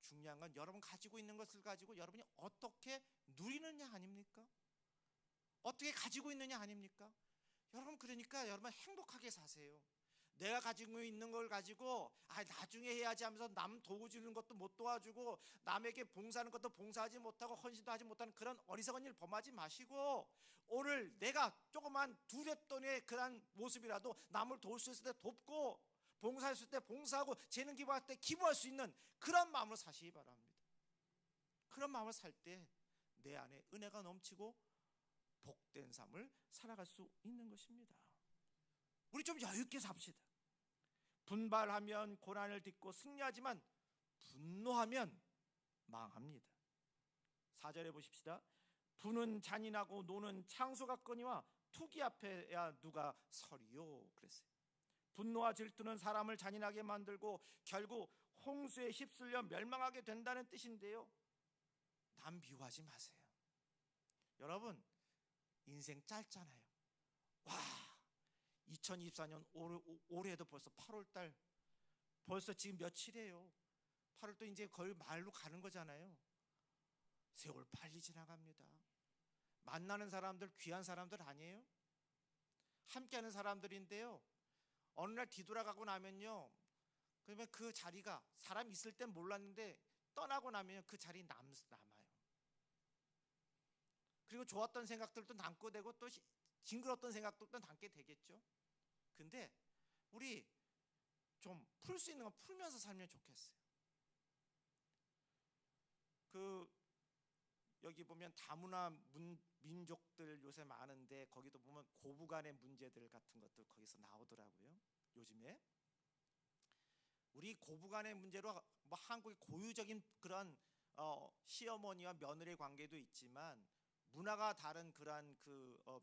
중요한 건 여러분 가지고 있는 것을 가지고 여러분이 어떻게 누리느냐 아닙니까? 어떻게 가지고 있느냐 아닙니까? 여러분, 그러니까 여러분 행복하게 사세요. 내가 가지고 있는 걸 가지고 나중에 해야지 하면서 남 도와주는 것도 못 도와주고 남에게 봉사하는 것도 봉사하지 못하고 헌신도 하지 못하는 그런 어리석은 일 범하지 마시고, 오늘 내가 조그만 두랫돈의 그런 모습이라도 남을 도울 수 있을 때 돕고 봉사할 수 있을 때 봉사하고 재능 기부할 때 기부할 수 있는 그런 마음으로 사시기 바랍니다. 그런 마음으로 살 때 내 안에 은혜가 넘치고 복된 삶을 살아갈 수 있는 것입니다. 우리 좀 여유 있게 삽시다. 분발하면 고난을 딛고 승리하지만 분노하면 망합니다. 4절에 보십시다. 부는 잔인하고 노는 창수 같거니와 투기 앞에야 누가 서리요 그랬어요. 분노와 질투는 사람을 잔인하게 만들고 결국 홍수에 휩쓸려 멸망하게 된다는 뜻인데요, 남 비유하지 마세요. 여러분, 인생 짧잖아요. 와, 2024년 올해도 벌써 8월달, 벌써 지금 며칠이에요. 8월도 이제 거의 말로 가는 거잖아요. 세월 빨리 지나갑니다. 만나는 사람들 귀한 사람들 아니에요? 함께하는 사람들인데요, 어느 날 뒤돌아가고 나면요, 그러면 그 자리가 사람 있을 땐 몰랐는데 떠나고 나면 그 자리 남아요. 그리고 좋았던 생각들도 남고 되고 또 징그러웠던 생각들도 남게 되겠죠. 근데 우리 좀 풀 수 있는 건 풀면서 살면 좋겠어요. 여기 보면 다문화 민족들 요새 많은데 거기도 보면 고부간의 문제들 같은 것들 거기서 나오더라고요. 요즘에 우리 고부간의 문제로 뭐 한국의 고유적인 그런 시어머니와 며느리의 관계도 있지만 문화가 다른 그러한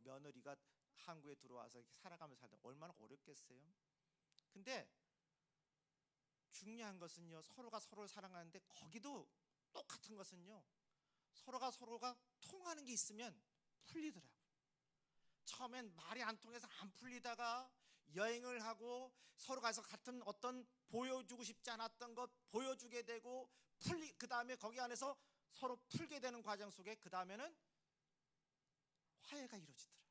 며느리가 한국에 들어와서 이렇게 살아가면서 살다 얼마나 어렵겠어요. 근데 중요한 것은요, 서로가 서로를 사랑하는데 거기도 똑같은 것은요, 서로가 통하는 게 있으면 풀리더라고요. 처음엔 말이 안 통해서 안 풀리다가 여행을 하고 서로 가서 같은 어떤 보여주고 싶지 않았던 것 보여주게 되고 그 다음에 거기 안에서 서로 풀게 되는 과정 속에 그 다음에는 화해가 이루어지더라고요.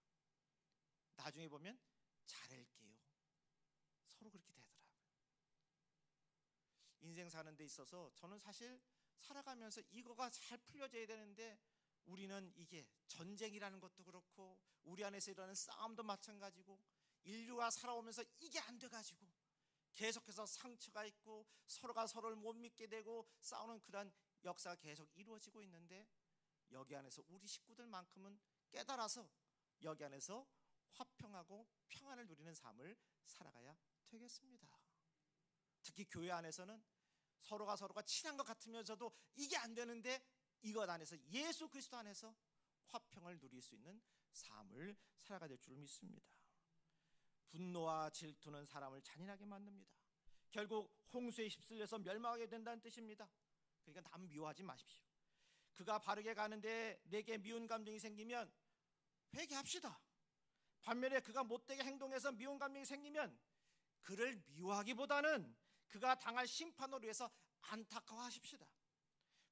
나중에 보면 잘할게요. 서로 그렇게 되더라고요. 인생 사는 데 있어서 저는 사실 살아가면서 이거가 잘 풀려져야 되는데 우리는 이게 전쟁이라는 것도 그렇고 우리 안에서 일어나는 싸움도 마찬가지고 인류가 살아오면서 이게 안 돼가지고 계속해서 상처가 있고 서로가 서로를 못 믿게 되고 싸우는 그런 역사가 계속 이루어지고 있는데 여기 안에서 우리 식구들만큼은 깨달아서 여기 안에서 화평하고 평안을 누리는 삶을 살아가야 되겠습니다. 특히 교회 안에서는 서로가 친한 것 같으면서도 이게 안 되는데 이것 안에서 예수 그리스도 안에서 화평을 누릴 수 있는 삶을 살아가야 될 줄 믿습니다. 분노와 질투는 사람을 잔인하게 만듭니다. 결국 홍수에 휩쓸려서 멸망하게 된다는 뜻입니다. 그러니까 남 미워하지 마십시오. 그가 바르게 가는데 내게 미운 감정이 생기면 회개합시다. 반면에 그가 못되게 행동해서 미운 감정이 생기면 그를 미워하기보다는 그가 당할 심판으로 위해서 안타까워하십시다.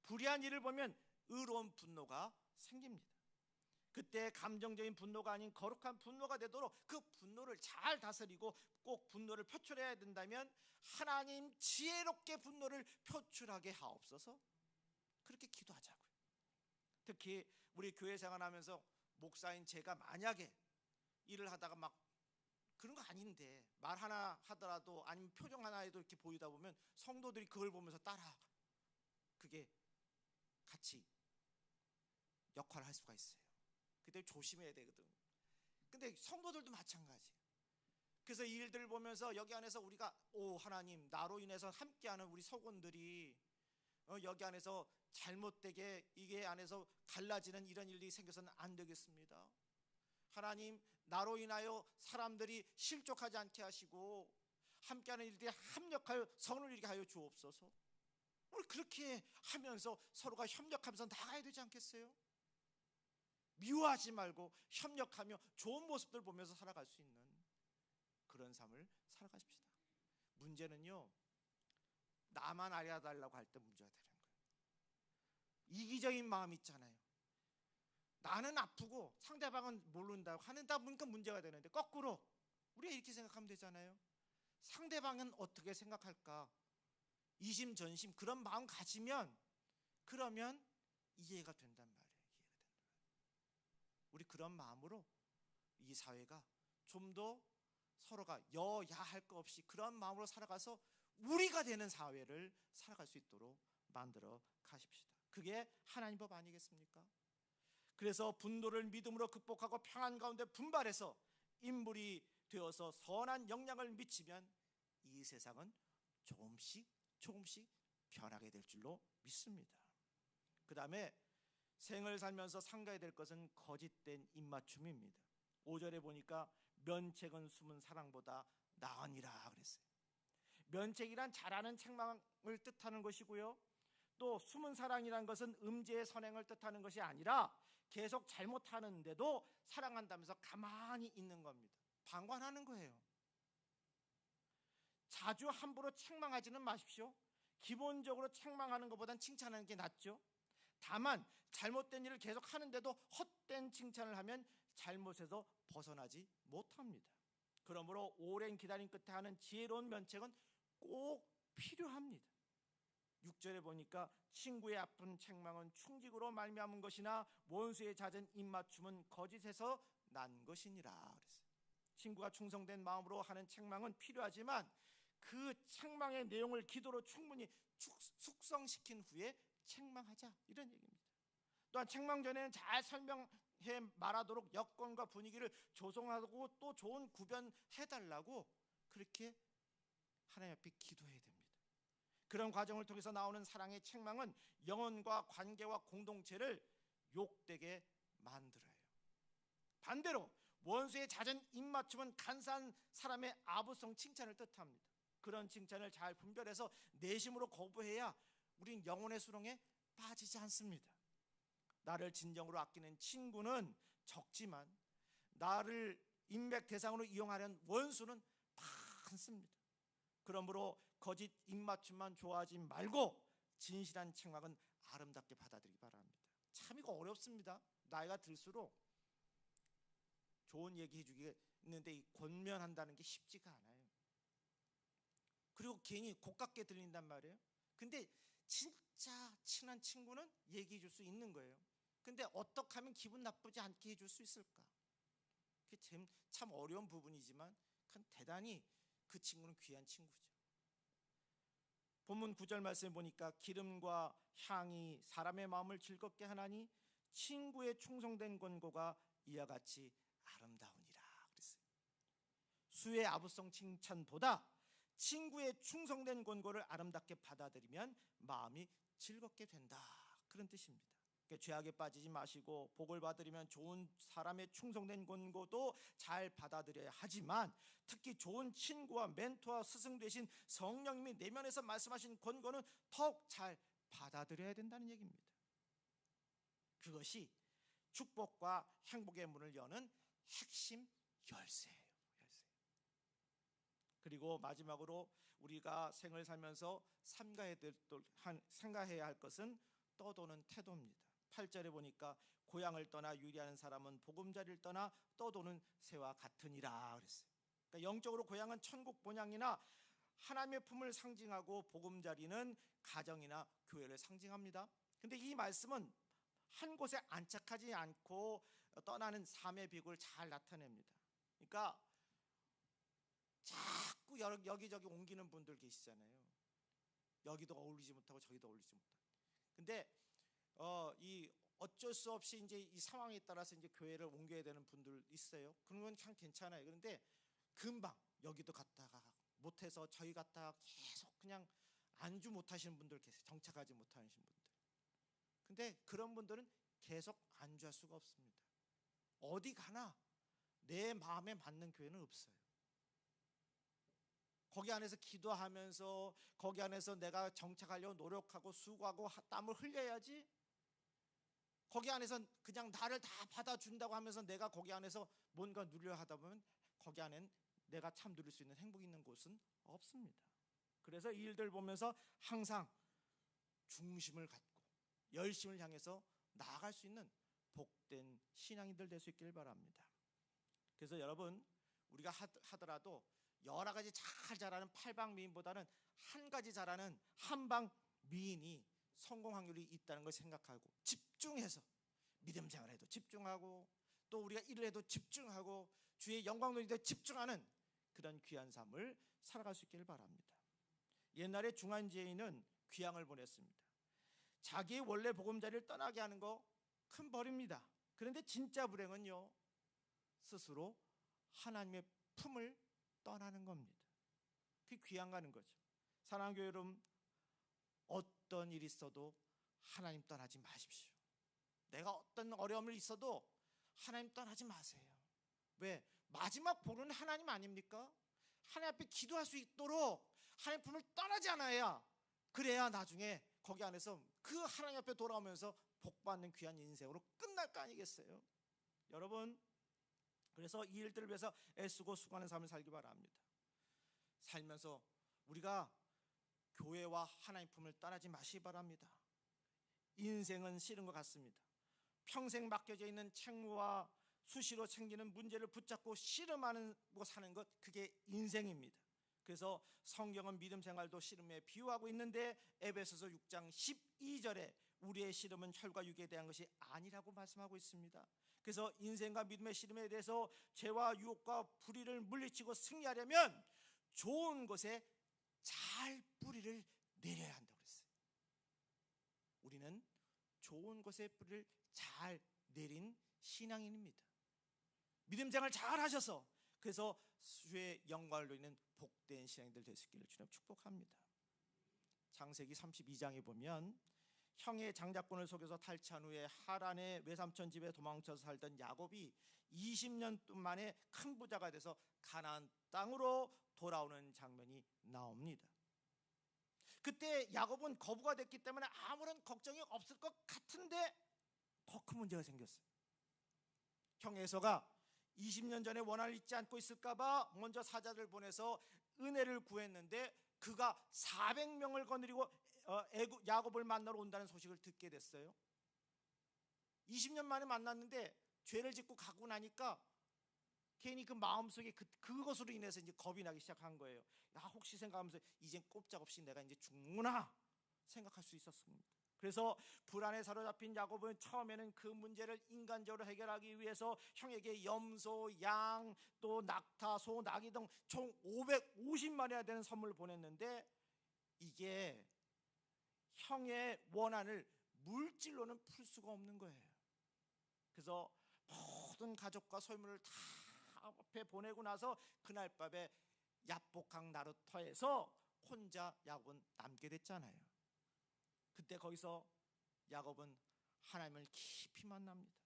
불의한 일을 보면 의로운 분노가 생깁니다. 그때 감정적인 분노가 아닌 거룩한 분노가 되도록 그 분노를 잘 다스리고 꼭 분노를 표출해야 된다면 하나님 지혜롭게 분노를 표출하게 하옵소서. 그렇게 기도하자고요. 특히 우리 교회 생활하면서 목사인 제가 만약에 일을 하다가 막 그런 거 아닌데 말 하나 하더라도 아니면 표정 하나에도 이렇게 보이다 보면 성도들이 그걸 보면서 따라 그게 같이 역할을 할 수가 있어요. 그때 조심해야 되거든. 근데 성도들도 마찬가지예요. 그래서 이 일들을 보면서 여기 안에서 우리가 하나님 나로 인해서 함께하는 우리 성원들이 여기 안에서 잘못되게 이게 안에서 갈라지는 이런 일이 생겨서는 안 되겠습니다. 하나님 나로 인하여 사람들이 실족하지 않게 하시고 함께하는 일들이 합력하여 선을 이루게 하여 주옵소서. 우리 그렇게 하면서 서로가 협력하면서 나가야 되지 않겠어요? 미워하지 말고 협력하며 좋은 모습들 보면서 살아갈 수 있는 그런 삶을 살아가십시다. 문제는요, 나만 알아달라고 할 때 문제가 되는 거예요. 이기적인 마음 있잖아요. 나는 아프고 상대방은 모른다고 하는다 보니까 문제가 되는데 거꾸로 우리가 이렇게 생각하면 되잖아요. 상대방은 어떻게 생각할까? 이심전심 그런 마음 가지면 그러면 이해가 된단 말이에요. 우리 그런 마음으로 이 사회가 좀 더 서로가 여야할 거 없이 그런 마음으로 살아가서 우리가 되는 사회를 살아갈 수 있도록 만들어 가십시다. 그게 하나님 법 아니겠습니까? 그래서 분노를 믿음으로 극복하고 평안 가운데 분발해서 인물이 되어서 선한 영향을 미치면 이 세상은 조금씩 변하게 될 줄로 믿습니다. 그 다음에 생을 살면서 삼가야 될 것은 거짓된 입맞춤입니다. 5절에 보니까 면책은 숨은 사랑보다 나으니라 그랬어요. 면책이란 잘하는 책망을 뜻하는 것이고요, 또 숨은 사랑이란 것은 음지의 선행을 뜻하는 것이 아니라 계속 잘못하는데도 사랑한다면서 가만히 있는 겁니다. 방관하는 거예요. 자주 함부로 책망하지는 마십시오. 기본적으로 책망하는 것보단 칭찬하는 게 낫죠. 다만 잘못된 일을 계속 하는데도 헛된 칭찬을 하면 잘못에서 벗어나지 못합니다. 그러므로 오랜 기다림 끝에 하는 지혜로운 면책은 꼭 필요합니다. 6절에 보니까 친구의 아픈 책망은 충직으로 말미암은 것이나 원수의 잦은 입맞춤은 거짓에서 난 것이니라 그랬어요. 친구가 충성된 마음으로 하는 책망은 필요하지만 그 책망의 내용을 기도로 충분히 숙성시킨 후에 책망하자, 이런 얘기입니다. 또한 책망 전에는 잘 설명해 말하도록 여건과 분위기를 조성하고 또 좋은 구변해달라고 그렇게 하나님 앞에 기도해야 됩니다. 그런 과정을 통해서 나오는 사랑의 책망은 영혼과 관계와 공동체를 욕되게 만들어요. 반대로 원수의 잦은 입맞춤은 간사한 사람의 아부성 칭찬을 뜻합니다. 그런 칭찬을 잘 분별해서 내심으로 거부해야 우린 영혼의 수렁에 빠지지 않습니다. 나를 진정으로 아끼는 친구는 적지만 나를 인맥 대상으로 이용하려는 원수는 많습니다. 그러므로 거짓 입맞춤만 좋아하지 말고 진실한 책망은 아름답게 받아들이기 바랍니다. 참 이거 어렵습니다. 나이가 들수록 좋은 얘기 해주겠는데 이 권면한다는 게 쉽지가 않아요. 그리고 괜히 고깝게 들린단 말이에요. 근데 진짜 친한 친구는 얘기해 줄 수 있는 거예요. 근데 어떻게 하면 기분 나쁘지 않게 해줄 수 있을까? 그게 참 어려운 부분이지만 대단히 그 친구는 귀한 친구죠. 본문 9절 말씀에 보니까 기름과 향이 사람의 마음을 즐겁게 하나니 친구의 충성된 권고가 이와 같이 아름다우니라 그랬어요. 수의 아부성 칭찬보다 친구의 충성된 권고를 아름답게 받아들이면 마음이 즐겁게 된다, 그런 뜻입니다. 그러니까 죄악에 빠지지 마시고 복을 받으려면 좋은 사람의 충성된 권고도 잘 받아들여야 하지만 특히 좋은 친구와 멘토와 스승 되신 성령님이 내면에서 말씀하신 권고는 더욱 잘 받아들여야 된다는 얘기입니다. 그것이 축복과 행복의 문을 여는 핵심 열쇠예요. 그리고 마지막으로 우리가 생을 살면서 삼가해야 할 것은 떠도는 태도입니다. 8절에 보니까 고향을 떠나 유리하는 사람은 보금자리를 떠나 떠도는 새와 같으니라 그랬어요. 그러니까 영적으로 고향은 천국 본향이나 하나님의 품을 상징하고 보금자리는 가정이나 교회를 상징합니다. 근데 이 말씀은 한 곳에 안착하지 않고 떠나는 삶의 비극을 잘 나타냅니다. 그러니까 자꾸 여기저기 옮기는 분들 계시잖아요. 여기도 어울리지 못하고 저기도 어울리지 못하고. 근데 이 어쩔 수 없이 이제 이 상황에 따라서 이제 교회를 옮겨야 되는 분들 있어요. 그런 건 참 괜찮아요. 그런데 금방 여기도 갔다가 못해서 저희 갔다가 계속 그냥 안주 못하시는 분들 계세요. 정착하지 못하시는 분들. 근데 그런 분들은 계속 안주할 수가 없습니다. 어디 가나 내 마음에 맞는 교회는 없어요. 거기 안에서 기도하면서 거기 안에서 내가 정착하려고 노력하고 수고하고 땀을 흘려야지, 거기 안에서 그냥 나를 다 받아준다고 하면서 내가 거기 안에서 뭔가 누리려 하다 보면 거기 안엔 내가 참 누릴 수 있는 행복이 있는 곳은 없습니다. 그래서 이 일들 보면서 항상 중심을 갖고 열심을 향해서 나아갈 수 있는 복된 신앙인들 될 수 있기를 바랍니다. 그래서 여러분, 우리가 하더라도 여러 가지 잘 자라는 팔방미인보다는 한 가지 자라는 한방미인이 성공 확률이 있다는 걸 생각하고 집중해서 믿음 생활에도 집중하고 또 우리가 일을 해도 집중하고 주의 영광 누리는 데 집중하는 그런 귀한 삶을 살아갈 수 있기를 바랍니다. 옛날에 중환제인은 귀향을 보냈습니다. 자기의 원래 보금자리를 떠나게 하는 거 큰 벌입니다. 그런데 진짜 불행은요, 스스로 하나님의 품을 떠나는 겁니다. 그게 귀향 가는 거죠. 사랑하는 교회 여러분, 어떤 일이 있어도 하나님 떠나지 마십시오. 내가 어떤 어려움이 있어도 하나님 떠나지 마세요. 왜? 마지막 보루는 하나님 아닙니까? 하나님 앞에 기도할 수 있도록 하나님 품을 떠나지 않아야, 그래야 나중에 거기 안에서 그 하나님 앞에 돌아오면서 복받는 귀한 인생으로 끝날 거 아니겠어요? 여러분, 그래서 이 일들을 위해서 애쓰고 수고하는 삶을 살기 바랍니다. 살면서 우리가 교회와 하나님 품을 떠나지 마시기 바랍니다. 인생은 싫은 것 같습니다. 평생 맡겨져 있는 책무와 수시로 챙기는 문제를 붙잡고 씨름하고 사는 것, 그게 인생입니다. 그래서 성경은 믿음 생활도 씨름에 비유하고 있는데 에베소서 6장 12절에 우리의 씨름은 혈과 육에 대한 것이 아니라고 말씀하고 있습니다. 그래서 인생과 믿음의 씨름에 대해서 죄와 유혹과 불의를 물리치고 승리하려면 좋은 곳에 잘 뿌리를 내려야 한다고 그랬어요. 우리는 좋은 곳에 뿌리를 잘 내린 신앙인입니다. 믿음 생활 잘 하셔서 그래서 주의 영광을 누리는 복된 신앙인들 될 수 있기를 주님 축복합니다. 창세기 32장에 보면 형의 장자권을 속여서 탈취한 후에 하란의 외삼촌 집에 도망쳐서 살던 야곱이 20년 만에 큰 부자가 돼서 가나안 땅으로 돌아오는 장면이 나옵니다. 그때 야곱은 거부가 됐기 때문에 아무런 걱정이 없을 것 같은데 더 큰 문제가 생겼어요. 형 에서가 20년 전에 원한을 잊지 않고 있을까 봐 먼저 사자를 보내서 은혜를 구했는데 그가 400명을 거느리고 야곱을 만나러 온다는 소식을 듣게 됐어요. 20년 만에 만났는데 죄를 짓고 가고 나니까 괜히 그 마음속에 그것으로 인해서 이제 겁이 나기 시작한 거예요. 야, 혹시 생각하면서 이젠 꼼짝없이 내가 이제 죽는구나 생각할 수 있었습니다. 그래서 불안에 사로잡힌 야곱은 처음에는 그 문제를 인간적으로 해결하기 위해서 형에게 염소, 양, 또 낙타, 소, 나귀 등 총 550마리나 되는 선물을 보냈는데 이게 형의 원한을 물질로는 풀 수가 없는 거예요. 그래서 모든 가족과 소유물을 다 앞에 보내고 나서 그날 밤에 야복강 나루터에서 혼자 야곱은 남게 됐잖아요. 그때 거기서 야곱은 하나님을 깊이 만납니다.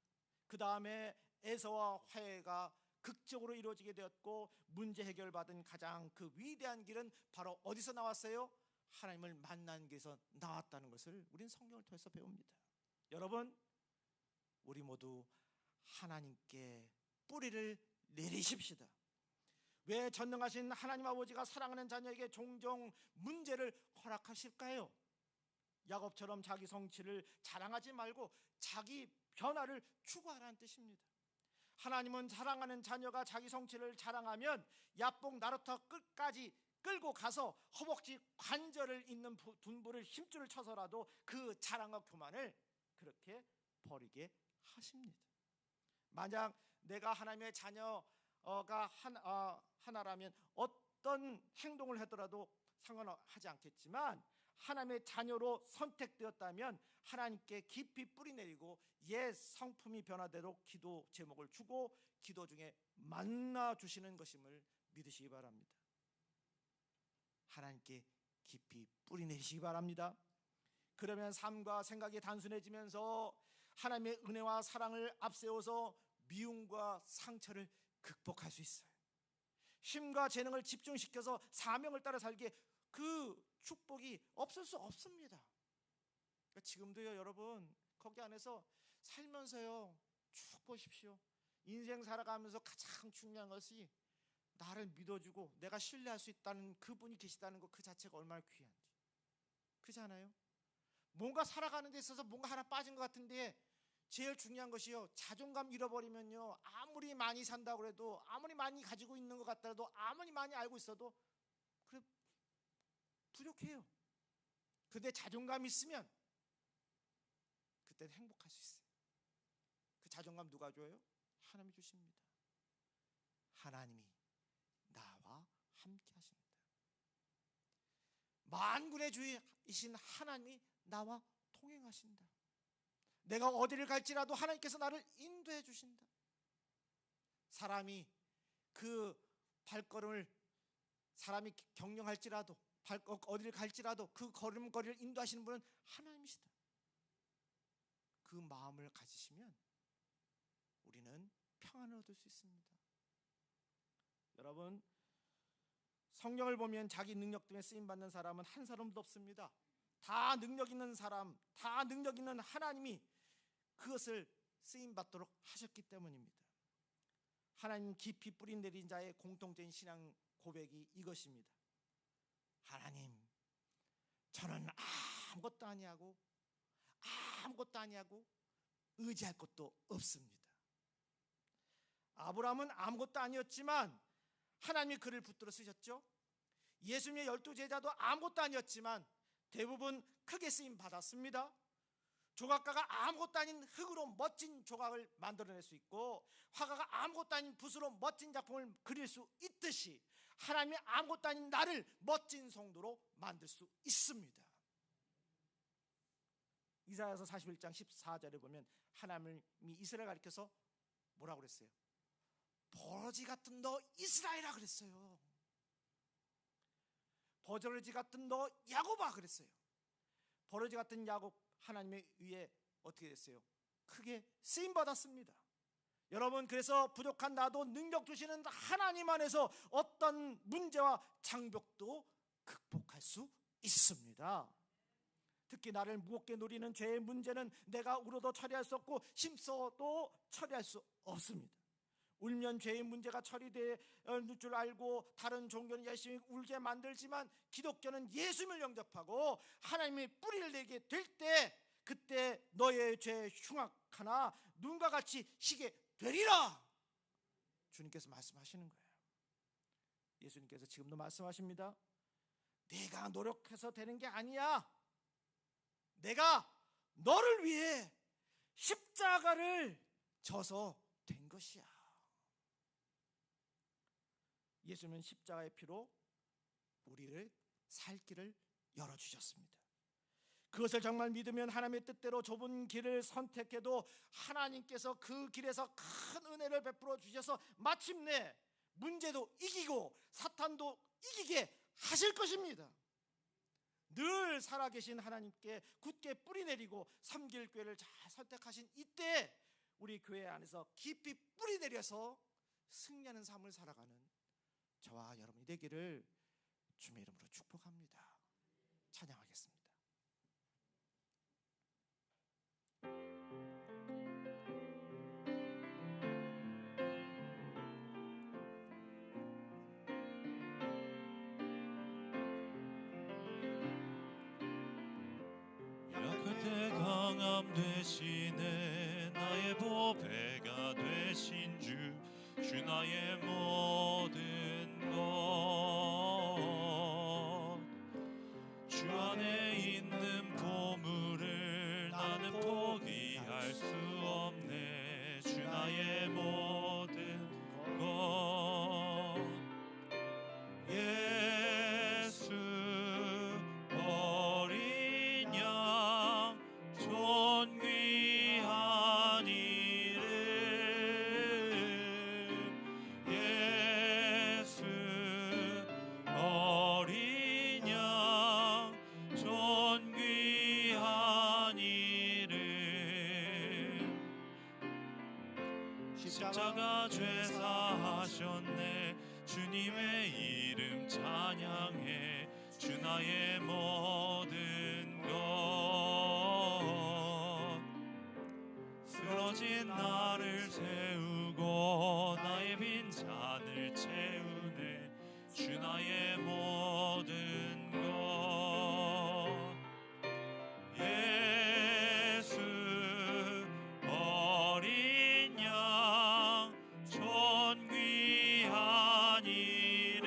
그 다음에 에서와 화해가 극적으로 이루어지게 되었고 문제 해결받은 가장 그 위대한 길은 바로 어디서 나왔어요? 하나님을 만난 길에서 나왔다는 것을 우린 성경을 통해서 배웁니다. 여러분, 우리 모두 하나님께 뿌리를 내리십시다. 왜 전능하신 하나님 아버지가 사랑하는 자녀에게 종종 문제를 허락하실까요? 야곱처럼 자기 성취를 자랑하지 말고 자기 변화를 추구하라는 뜻입니다. 하나님은 사랑하는 자녀가 자기 성취를 자랑하면 야복 나루터 끝까지 끌고 가서 허벅지 관절을 잇는 둔부를 힘줄을 쳐서라도 그 자랑과 교만을 그렇게 버리게 하십니다. 만약 내가 하나님의 자녀가 하나라면 어떤 행동을 하더라도 상관하지 않겠지만 하나님의 자녀로 선택되었다면 하나님께 깊이 뿌리내리고 옛 성품이 변화되도록 기도 제목을 주고 기도 중에 만나 주시는 것임을 믿으시기 바랍니다. 하나님께 깊이 뿌리내리시기 바랍니다. 그러면 삶과 생각이 단순해지면서 하나님의 은혜와 사랑을 앞세워서 미움과 상처를 극복할 수 있어요. 힘과 재능을 집중시켜서 사명을 따라 살기에 그 축복이 없을 수 없습니다. 그러니까 지금도요, 여러분 거기 안에서 살면서요 쭉 보십시오. 인생 살아가면서 가장 중요한 것이 나를 믿어주고 내가 신뢰할 수 있다는 그분이 계시다는 것 그 자체가 얼마나 귀한지. 그렇잖아요. 뭔가 살아가는 데 있어서 뭔가 하나 빠진 것 같은데 제일 중요한 것이요, 자존감 잃어버리면요 아무리 많이 산다고 해도 아무리 많이 가지고 있는 것 같더라도 아무리 많이 알고 있어도 그래 부족해요. 근데 자존감이 있으면 그때는 행복할 수 있어요. 그 자존감 누가 줘요? 하나님이 주십니다. 하나님이 나와 함께 하십니다. 만군의 주이신 하나님이 나와 통행하신다. 내가 어디를 갈지라도 하나님께서 나를 인도해 주신다. 사람이 그 발걸음을 사람이 경영할지라도 어디를 갈지라도 그 걸음걸이를 인도하시는 분은 하나님이시다. 그 마음을 가지시면 우리는 평안을 얻을 수 있습니다. 여러분, 성경을 보면 자기 능력 때문에 쓰임받는 사람은 한 사람도 없습니다. 다 능력 있는 사람, 다 능력 있는 하나님이 그것을 쓰임받도록 하셨기 때문입니다. 하나님 깊이 뿌리 내린 자의 공통적인 신앙 고백이 이것입니다. 하나님, 저는 아무것도 아니하고 의지할 것도 없습니다. 아브라함은 아무것도 아니었지만 하나님이 그를 붙들어 쓰셨죠. 예수님의 12제자도 아무것도 아니었지만 대부분 크게 쓰임 받았습니다. 조각가가 아무것도 아닌 흙으로 멋진 조각을 만들어낼 수 있고 화가가 아무것도 아닌 붓으로 멋진 작품을 그릴 수 있듯이 하나님이 아무것도 아닌 나를 멋진 성도로 만들 수 있습니다. 이사야서 41장 14절에 보면 하나님이 이스라엘 가리켜서 뭐라고 그랬어요? 버러지 같은 너 이스라엘아 그랬어요. 버러지 같은 너 야곱아 그랬어요. 버러지 같은 야곱 하나님에 의해 어떻게 됐어요? 크게 쓰임 받았습니다. 여러분, 그래서 부족한 나도 능력 주시는 하나님 안에서 어떤 문제와 장벽도 극복할 수 있습니다. 특히 나를 무겁게 누리는 죄의 문제는 내가 울어도 처리할 수 없고 힘써도 처리할 수 없습니다. 울면 죄의 문제가 처리될 줄 알고 다른 종교는 열심히 울게 만들지만 기독교는 예수님을 영접하고 하나님의 뿌리를 내게 될 때 그때 너의 죄 흉악하나 눈과 같이 희게 되리라, 주님께서 말씀하시는 거예요. 예수님께서 지금도 말씀하십니다. 내가 노력해서 되는 게 아니야. 내가 너를 위해 십자가를 져서 된 것이야. 예수님은 십자가의 피로 우리를 살 길을 열어주셨습니다. 그것을 정말 믿으면 하나님의 뜻대로 좁은 길을 선택해도 하나님께서 그 길에서 큰 은혜를 베풀어 주셔서 마침내 문제도 이기고 사탄도 이기게 하실 것입니다. 늘 살아계신 하나님께 굳게 뿌리 내리고 섬길 교회를 잘 선택하신 이때 우리 교회 안에서 깊이 뿌리 내려서 승리하는 삶을 살아가는 저와 여러분이 되기를 주님의 이름으로 축복합니다. 찬양하겠습니다. 그때 강함 되시네 나의 보배가 되신 주 나의 모든 것 주 안에 있는 보물을 나는 포기할 수 없네. 주 나의 모든 것 예수 어린 양 존귀한 이름 예수 어린 양 존귀한 이름 십자가 죄사하셨네. 주님의 이름 찬양해. 주 나의 모든 것 쓰러진 나를 세우고 나의 빈잔을 채우네. 주 나의 모든 것 예수 어린 양 존귀한 이름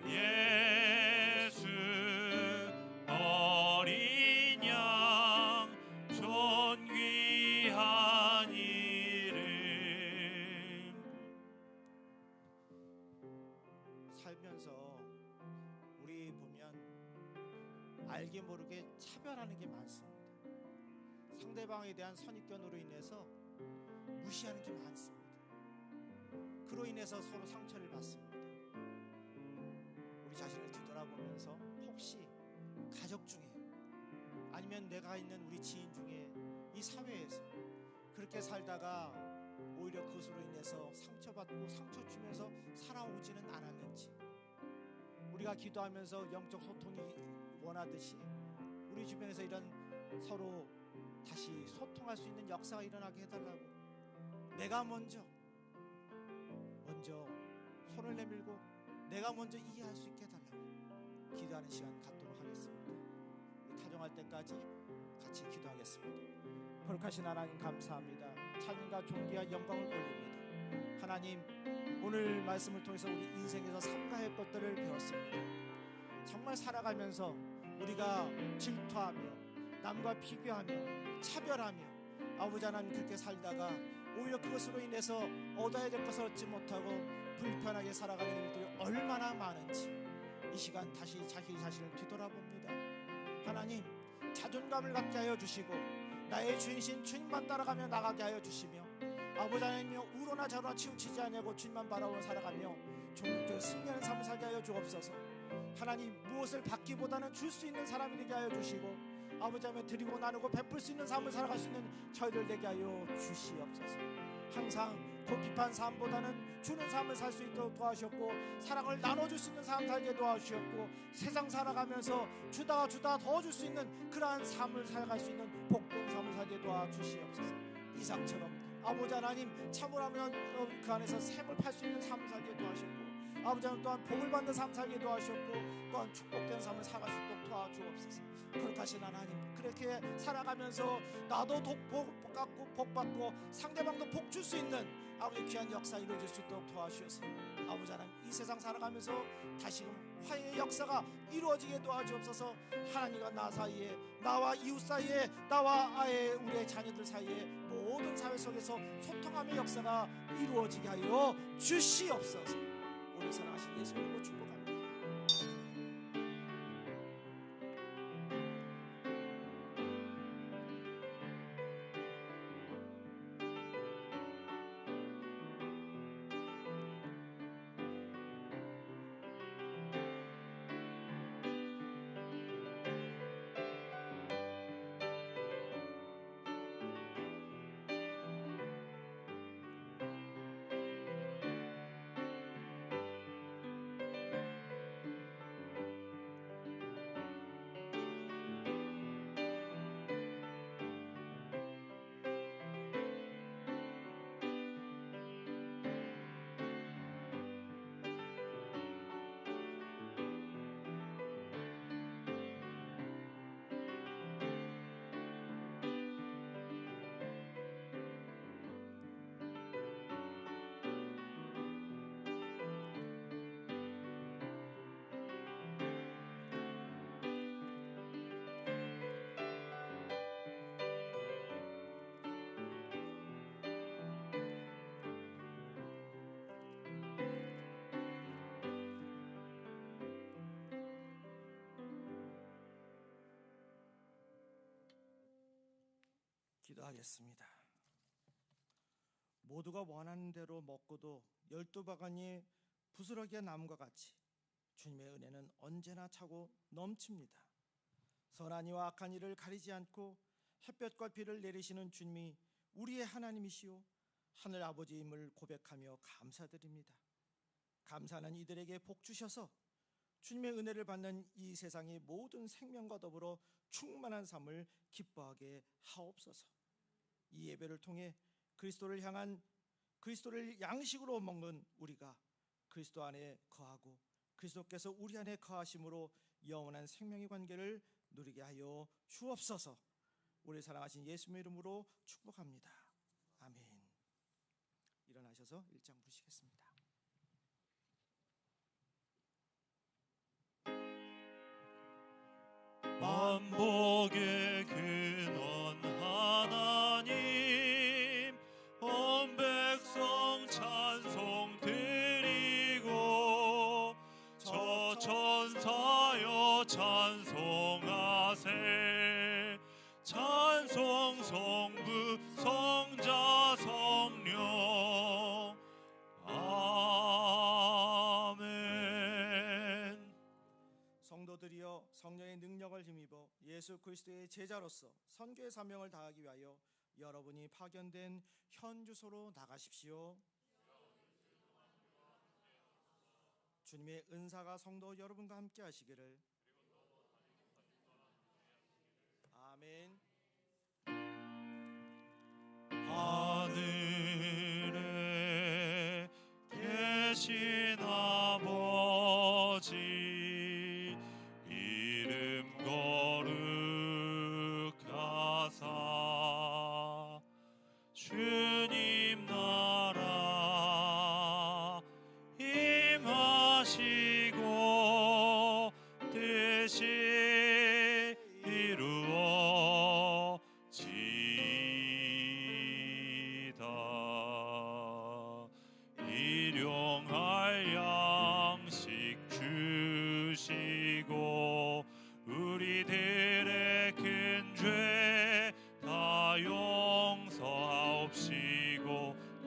예수 어린 양 존귀한 이름. 살면서 우리 보면 알게 모르게 차별하는 게 많습니다. 상대방에 대한 선입견으로 인해서 무시하는 게 많습니다. 그로 인해서 서로 상처를 받습니다. 우리 자신을 뒤돌아보면서 혹시 가족 중에 아니면 내가 있는 우리 지인 중에 이 사회에서 그렇게 살다가 오히려 그것으로 인해서 상처받고 상처 주면서 살아오지는 않았는지, 우리가 기도하면서 영적 소통이 원하듯이 우리 주변에서 이런 서로 다시 소통할 수 있는 역사가 일어나게 해달라고, 내가 먼저 손을 내밀고 내가 먼저 이해할 수 있게 해달라고 기도하는 시간 갖도록 하겠습니다. 타정할 때까지 같이 기도하겠습니다. 거룩하신 하나님 감사합니다. 찬양과 존귀와 영광을 올립니다. 하나님, 오늘 말씀을 통해서 우리 인생에서 삼가할 할 것들을 배웠습니다. 정말 살아가면서 우리가 질투하며 남과 비교하며 차별하며 아버지 하나님 그렇게 살다가 오히려 그것으로 인해서 얻어야 될 것을 얻지 못하고 불편하게 살아가는 일들이 얼마나 많은지 이 시간 다시 자기 자신을 뒤돌아봅니다. 하나님, 자존감을 갖게 하여 주시고 나의 주인신 주님만 따라가며 나가게 하여 주시며 아버지 하나님이여 우로나 좌로나 치우치지 않고 주님만 바라보며 살아가며 종교 승리하는 삶을 살게 하여 주옵소서. 하나님 무엇을 받기보다는 줄 수 있는 사람이 되게 하여 주시고, 아버지 하나님 드리고 나누고 베풀 수 있는 삶을 살아갈 수 있는 저희들 되게 하여 주시옵소서. 항상 고핍한 삶보다는 주는 삶을 살 수 있도록 도와주셨고, 사랑을 나눠줄 수 있는 삶 살게 도와주셨고, 세상 살아가면서 주다가 더 줄 수 있는 그러한 삶을 살아갈 수 있는 복된 삶을 살게 도와주시옵소서. 이상처럼 아버지 하나님 참으로 하면 그 안에서 샘을 팔 수 있는 삶을 살게 도와주셨고, 아버지 하나님 또한 복을 받는 삶 살게 도와주셨고, 또한 축복된 삶을 살아갈 수 있도록 도와주옵소서. 거룩하신 하나님, 그렇게 살아가면서 나도 복 받고 상대방도 복 줄 수 있는 아버지 귀한 역사 이루어질 수 있도록 도와주셔서, 아버지 하나님 이 세상 살아가면서 다시금 화해의 역사가 이루어지게 도와주옵소서. 하나님과 나 사이에, 나와 이웃 사이에, 나와 우리의 자녀들 사이에 모든 사회 속에서 소통함의 역사가 이루어지게 하여 주시옵소서. 우리 사랑하신 예수님으로 축복합니다. 기도하겠습니다. 모두가 원하는 대로 먹고도 12바가니 부스러기의 나무가 같이 주님의 은혜는 언제나 차고 넘칩니다. 선한 이와 악한 이를 가리지 않고 햇볕과 비를 내리시는 주님이 우리의 하나님이시오 하늘 아버지임을 고백하며 감사드립니다. 감사는 이들에게 복 주셔서 주님의 은혜를 받는 이 세상의 모든 생명과 더불어 충만한 삶을 기뻐하게 하옵소서. 이 예배를 통해 그리스도를 양식으로 먹는 우리가 그리스도 안에 거하고 그리스도께서 우리 안에 거하심으로 영원한 생명의 관계를 누리게 하여 주옵소서. 우리 사랑하신 예수님의 이름으로 축복합니다. 아멘. 일어나셔서 1장 부르시겠습니다. 만복의 근원 하나님 온 백성 찬송 드리고 저 천사여 찬송하세 찬송 성부 성자 성령 아멘. 성도들이여 성령의 능력을 힘입어 예수 그리스도의 제자로서 선교의 사명을 다하기 위하여 여러분이 파견된 현 주소로 나가십시오. 주님의 은사가 성도 여러분과 함께 하시기를. 아멘. 하늘에 계신 아버지 이름 거룩하사 주님 나라 임하시고 뜻이 이루어지이다. 일용할 양식 주시고 우리들의 큰 죄 다 용서하옵시고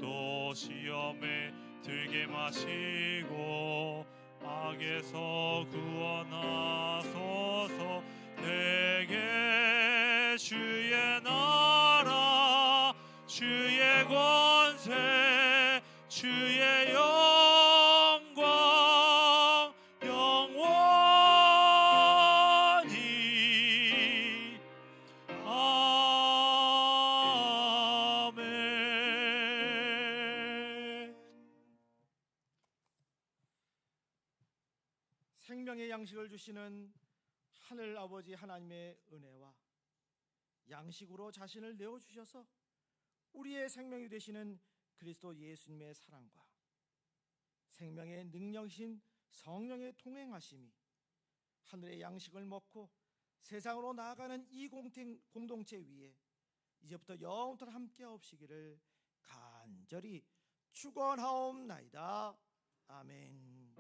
또 시험에 들게 마시고 악에서 구원하소서. 내게 주의 나라 주의 권세 주의 영광 영원히 아멘. 생명의 양식을 주시는 하늘 아버지 하나님의 은혜와 양식으로 자신을 내어주셔서 우리의 생명이 되시는 그리스도 예수님의 사랑과 생명의 능력이신 성령의 동행하심이 하늘의 양식을 먹고 세상으로 나아가는 이 공동체 위에 이제부터 영원토록 함께 하옵시기를 간절히 축원하옵나이다. 아멘.